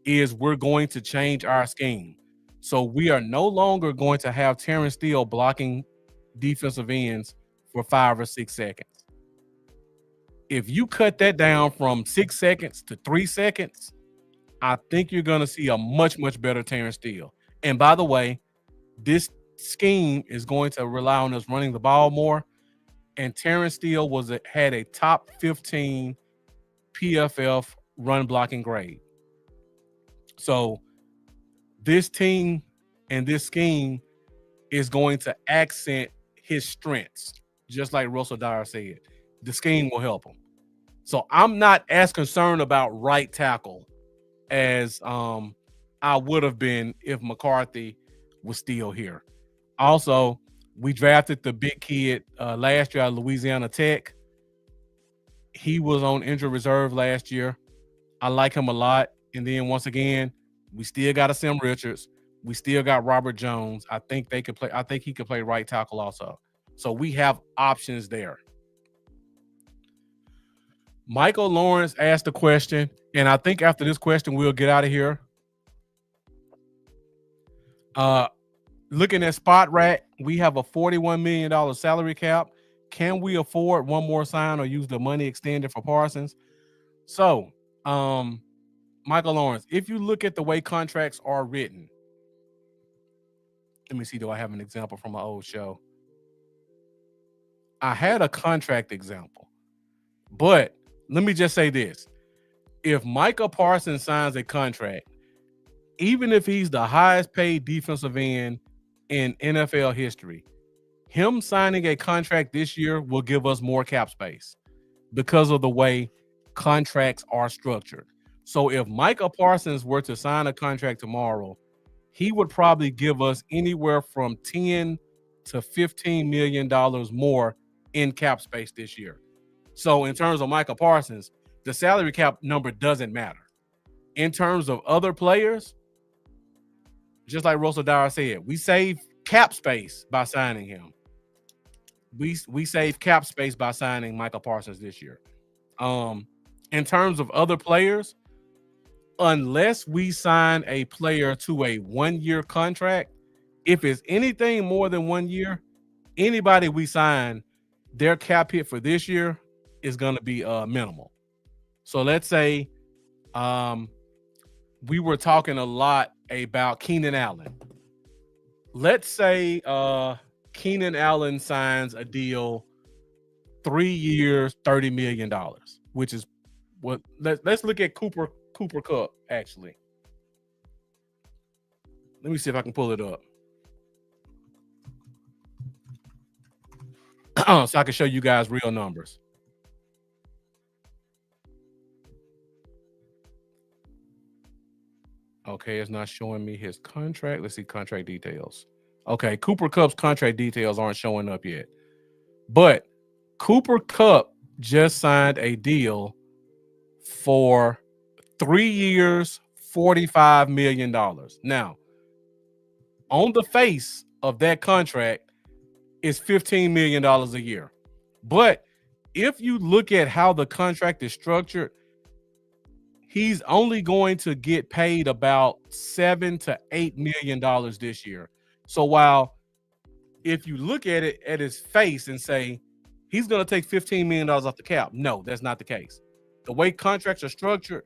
is we're going to change our scheme. So we are no longer going to have Terrence Steele blocking defensive ends for 5 or 6 seconds. If you cut that down from 6 seconds to 3 seconds, I think you're going to see a much, much better Terrence Steele. And by the way, this scheme is going to rely on us running the ball more. And Terrence Steele had a top 15 PFF run blocking grade. So this team and this scheme is going to accent his strengths, just like Russell Dyer said. The scheme will help him. So I'm not as concerned about right tackle as I would have been if McCarthy was still here. Also, we drafted the big kid last year at Louisiana Tech. He was on injured reserve last year. I like him a lot. And then once again, we still got Asim Richards. We still got Robert Jones. I think they could play. I think he could play right tackle also. So we have options there. Michael Lawrence asked a question, and I think after this question, we'll get out of here. Looking at Spot Rat, we have a $41 million salary cap. Can we afford one more sign or use the money extended for Parsons? So, Michael Lawrence, if you look at the way contracts are written, let me see, do I have an example from my old show? I had a contract example, but let me just say this. If Micah Parsons signs a contract, even if he's the highest paid defensive end in NFL history, him signing a contract this year will give us more cap space because of the way contracts are structured. So if Micah Parsons were to sign a contract tomorrow, he would probably give us anywhere from $10 to $15 million more in cap space this year. So in terms of Micah Parsons, the salary cap number doesn't matter. In terms of other players, just like Russell Dyer said, we save cap space by signing him. We save cap space by signing Micah Parsons this year. In terms of other players, unless we sign a player to a 1-year contract, if it's anything more than 1 year, anybody we sign, their cap hit for this year is going to be minimal. So let's say we were talking a lot about Keenan Allen. Let's say Keenan Allen signs a deal 3 years, $30 million, which is what let's look at Cooper Cup actually. Let me see if I can pull it up. So I can show you guys real numbers. Okay, it's not showing me his contract. Let's see contract details. Okay, Cooper Cup's contract details aren't showing up yet. But Cooper Cup just signed a deal for 3 years, $45 million. Now, on the face of that contract is $15 million a year. But if you look at how the contract is structured, he's only going to get paid about $7 to $8 million this year. So while if you look at it at his face and say he's going to take $15 million off the cap, no, that's not the case. The way contracts are structured,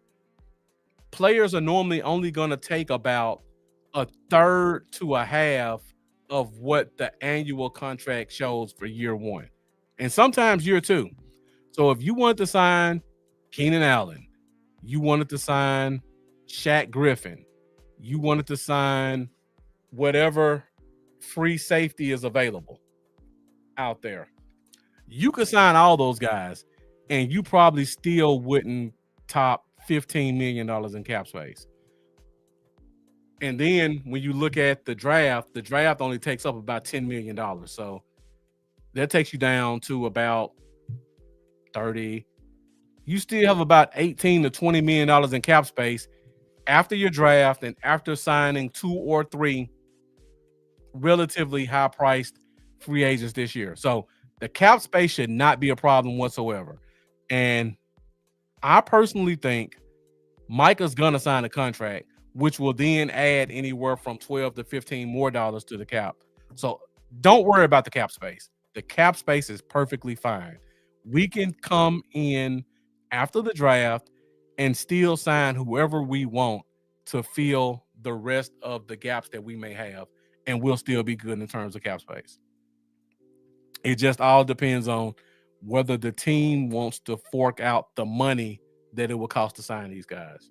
players are normally only going to take about a third to a half of what the annual contract shows for year one, and sometimes year two. So if you wanted to sign Keenan Allen, you wanted to sign Shaq Griffin, you wanted to sign whatever free safety is available out there, you could sign all those guys and you probably still wouldn't top $15 million in cap space. And then when you look at the draft only takes up about $10 million. So that takes you down to about 30. You still have about $18 to $20 million in cap space after your draft and after signing 2 or 3 relatively high priced free agents this year. So the cap space should not be a problem whatsoever. And I personally think Micah's gonna sign a contract, which will then add anywhere from 12 to 15 more dollars to the cap. So don't worry about the cap space. The cap space is perfectly fine. We can come in after the draft and still sign whoever we want to fill the rest of the gaps that we may have, and we'll still be good in terms of cap space. It just all depends on whether the team wants to fork out the money that it will cost to sign these guys.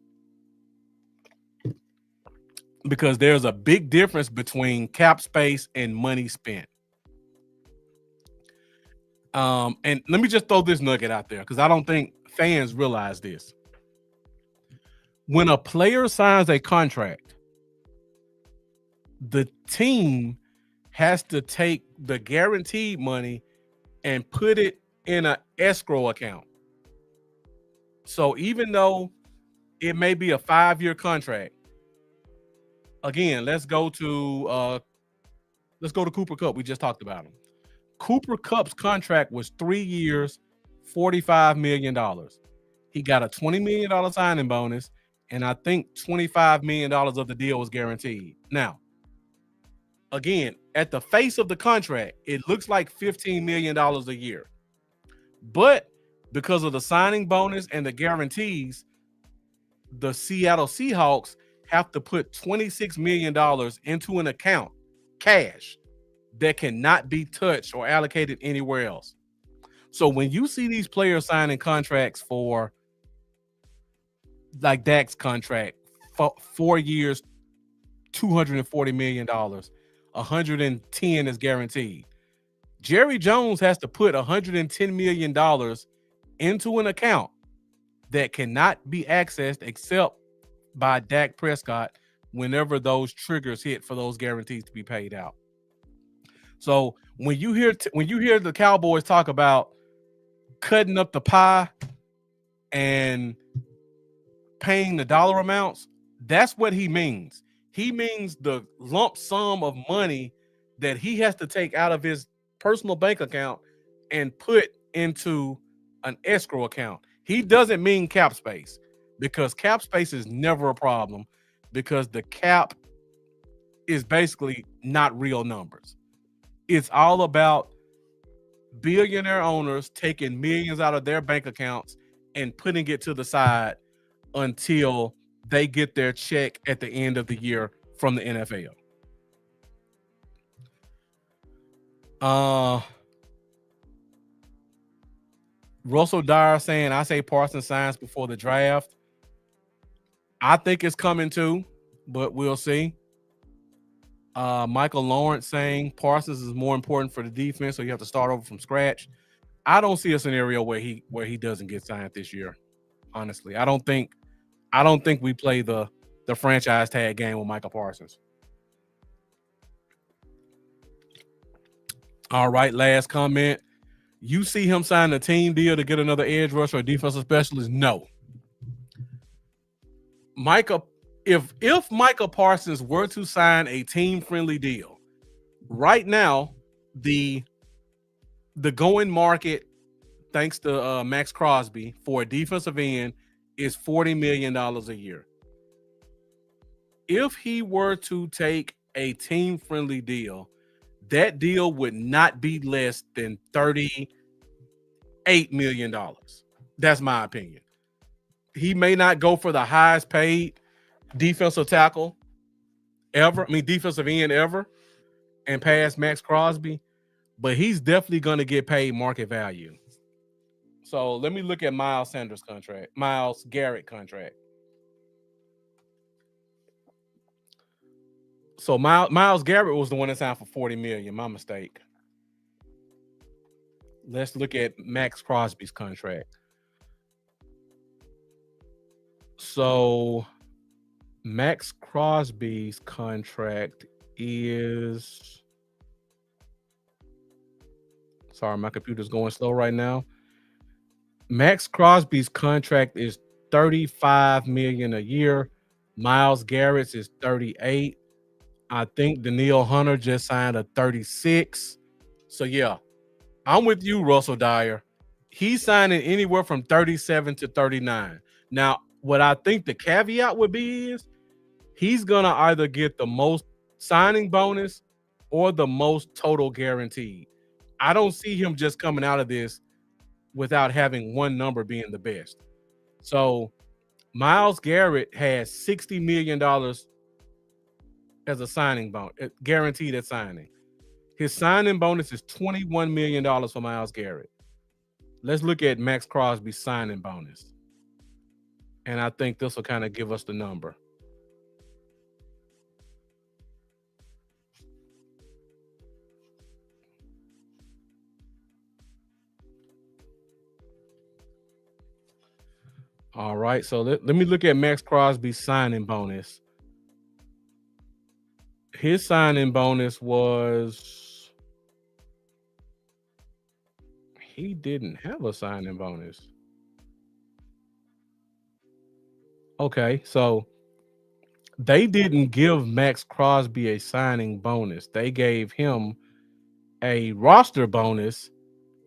Because there's a big difference between cap space and money spent. And let me just throw this nugget out there because I don't think fans realize this. When a player signs a contract, the team has to take the guaranteed money and put it in an escrow account. So even though it may be a 5-year contract, again, let's go to Cooper Cup. We just talked about him. Cooper Cup's contract was 3 years, $45 million. He got a $20 million signing bonus, and I think $25 million of the deal was guaranteed. Now, again, at the face of the contract, it looks like $15 million a year. But because of the signing bonus and the guarantees, the Seattle Seahawks have to put $26 million into an account, cash, that cannot be touched or allocated anywhere else. So when you see these players signing contracts for, like Dak's contract, 4 years, $240 million, 110 is guaranteed. Jerry Jones has to put $110 million into an account that cannot be accessed except by Dak Prescott whenever those triggers hit for those guarantees to be paid out. So when you hear the Cowboys talk about cutting up the pie and paying the dollar amounts, that's what he means. He means the lump sum of money that he has to take out of his personal bank account and put into an escrow account. He doesn't mean cap space, because cap space is never a problem, because the cap is basically not real numbers. It's all about billionaire owners taking millions out of their bank accounts and putting it to the side until they get their check at the end of the year from the NFL. Russell Dyer saying, I say Parsons signs before the draft. I think it's coming too, but we'll see. Michael Lawrence saying Parsons is more important for the defense, so you have to start over from scratch. I don't see a scenario where he doesn't get signed this year. Honestly, I don't think we play the franchise tag game with Michael Parsons. All right, last comment. You see him sign a team deal to get another edge rusher or defensive specialist? No. If Micah Parsons were to sign a team-friendly deal, right now, the going market, thanks to Max Crosby, for a defensive end is $40 million a year. If he were to take a team-friendly deal, that deal would not be less than $38 million. That's my opinion. He may not go for the highest paid defensive tackle ever, defensive end ever, and pass Max Crosby, but he's definitely going to get paid market value. So let me look at Myles Garrett contract. So Myles Garrett was the one that signed for $40 million. My mistake. Let's look at Max Crosby's contract. So Max Crosby's contract is... Sorry, my computer's going slow right now. Max Crosby's contract is $35 million a year. Myles Garrett's is $38. I think Danielle Hunter just signed a $36. So yeah, I'm with you, Russell Dyer. He's signing anywhere from $37 to $39. Now, what I think the caveat would be is he's gonna either get the most signing bonus or the most total guaranteed. I don't see him just coming out of this without having one number being the best. So Myles Garrett has $60 million as a signing bonus, guaranteed at signing. His signing bonus is $21 million for Myles Garrett. Let's look at Max Crosby's signing bonus. And I think this will kind of give us the number. All right, so let me look at Max Crosby's signing bonus. His signing bonus was... He didn't have a signing bonus. Okay, so they didn't give Max Crosby a signing bonus. They gave him a roster bonus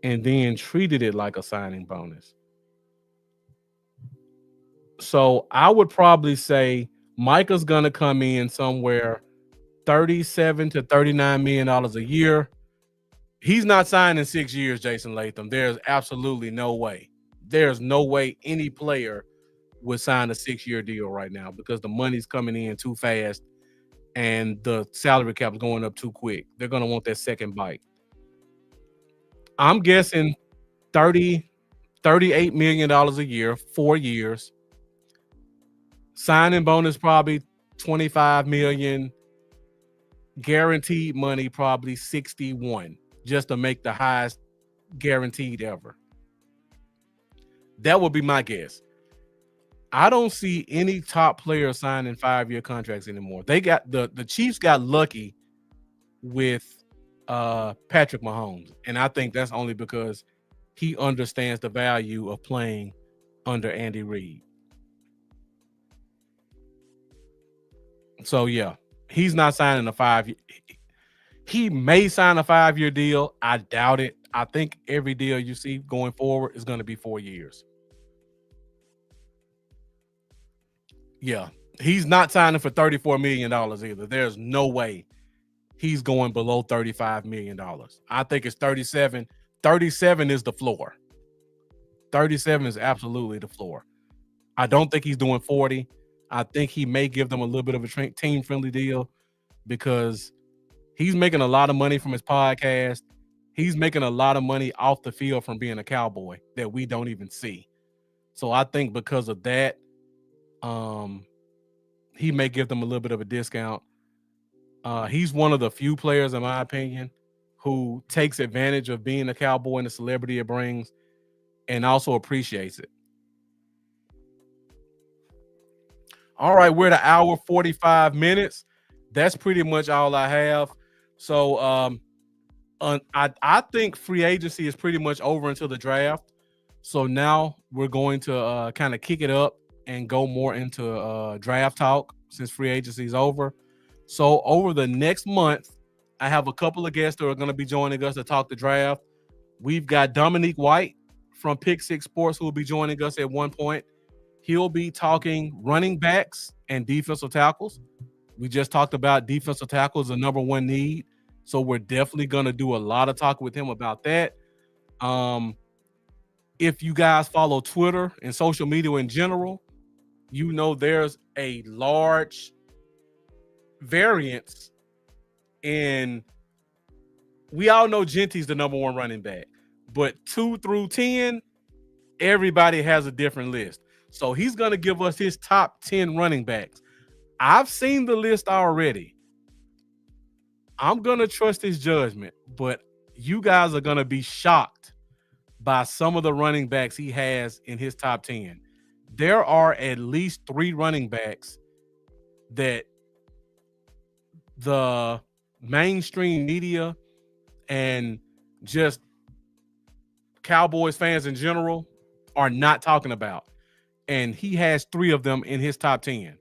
and then treated it like a signing bonus. So I would probably say Micah's going to come in somewhere $37 to $39 million a year. He's not signing 6 years, Jason Latham. There's absolutely no way. There's no way any player would sign a 6-year deal right now because the money's coming in too fast and the salary cap is going up too quick. They're going to want that second bite. I'm guessing $38 million a year, 4 years. Signing bonus probably $25 million. Guaranteed money probably $61, just to make the highest guaranteed ever. That would be my guess. I don't see any top players signing 5-year contracts anymore. They got the Chiefs got lucky with Patrick Mahomes, and I think that's only because he understands the value of playing under Andy Reid. So yeah, he's not signing a 5-year. He may sign a 5-year deal. I doubt it. I think every deal you see going forward is going to be 4 years. Yeah, he's not signing for $34 million either. There's no way he's going below $35 million. I think it's 37. 37 is the floor. 37 is absolutely the floor. I don't think he's doing 40. I think he may give them a little bit of a team-friendly deal because he's making a lot of money from his podcast. he's making a lot of money off the field from being a Cowboy that we don't even see. So I think because of that, um, he may give them a little bit of a discount. He's one of the few players, in my opinion, who takes advantage of being a Cowboy and the celebrity it brings and also appreciates it. All right, we're at an hour 45 minutes. That's pretty much all I have. So I think free agency is pretty much over until the draft. So now we're going to kind of kick it up and go more into draft talk since free agency is over. So over the next month, I have a couple of guests that are going to be joining us to talk the draft. We've got Dominique White from Pick Six Sports who will be joining us at one point. He'll be talking running backs and defensive tackles. We just talked about defensive tackles, the number one need. So we're definitely going to do a lot of talk with him about that. If you guys follow Twitter and social media in general, you know there's a large variance in, we all know Genty's the number one running back, but 2 through 10, everybody has a different list. So he's going to give us his top 10 running backs. I've seen the list already. I'm going to trust his judgment, but you guys are going to be shocked by some of the running backs he has in his top 10. There are at least 3 running backs that the mainstream media and just Cowboys fans in general are not talking about. And he has 3 of them in his top 10.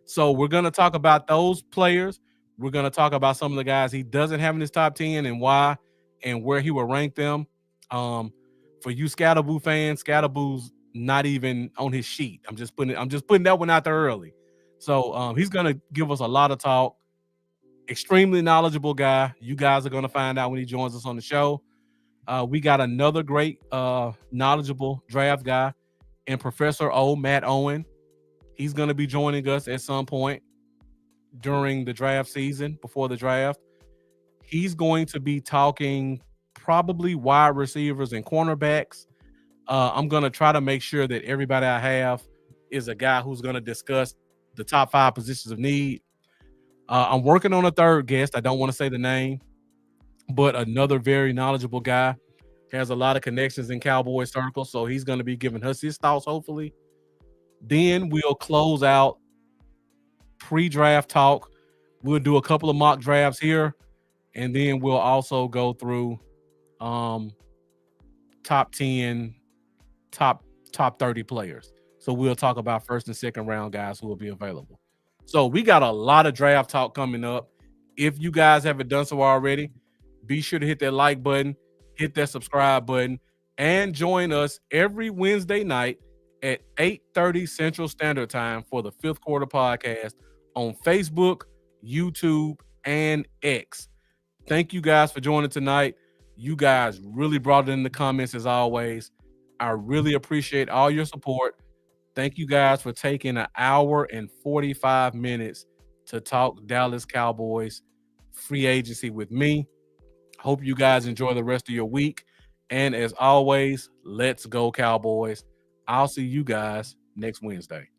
So we're going to talk about those players. We're going to talk about some of the guys he doesn't have in his top 10 and why and where he will rank them. For you Scatterboo fans, Scatterboo's not even on his sheet. I'm just putting that one out there early. So he's going to give us a lot of talk. Extremely knowledgeable guy. You guys are going to find out when he joins us on the show. We got another great knowledgeable draft guy and Professor O, Matt Owen. He's going to be joining us at some point during the draft season, before the draft. He's going to be talking probably wide receivers and cornerbacks. I'm going to try to make sure that everybody I have is a guy who's going to discuss the top 5 positions of need. I'm working on a third guest. I don't want to say the name, but another very knowledgeable guy, has a lot of connections in Cowboy circles, so he's going to be giving us his thoughts, hopefully. Then we'll close out pre-draft talk. We'll do a couple of mock drafts here, and then we'll also go through top 10, top 30 players. So we'll talk about first and second round guys who will be available. So we got a lot of draft talk coming up. If you guys haven't done so already, be sure to hit that like button, hit that subscribe button, and join us every Wednesday night at 8:30 Central Standard Time for the Fifth Quarter Podcast on Facebook, YouTube, and X. Thank you guys for joining tonight. You guys really brought it in the comments as always. I really appreciate all your support. Thank you guys for taking an hour and 45 minutes to talk Dallas Cowboys free agency with me. Hope you guys enjoy the rest of your week. And as always, let's go Cowboys. I'll see you guys next Wednesday.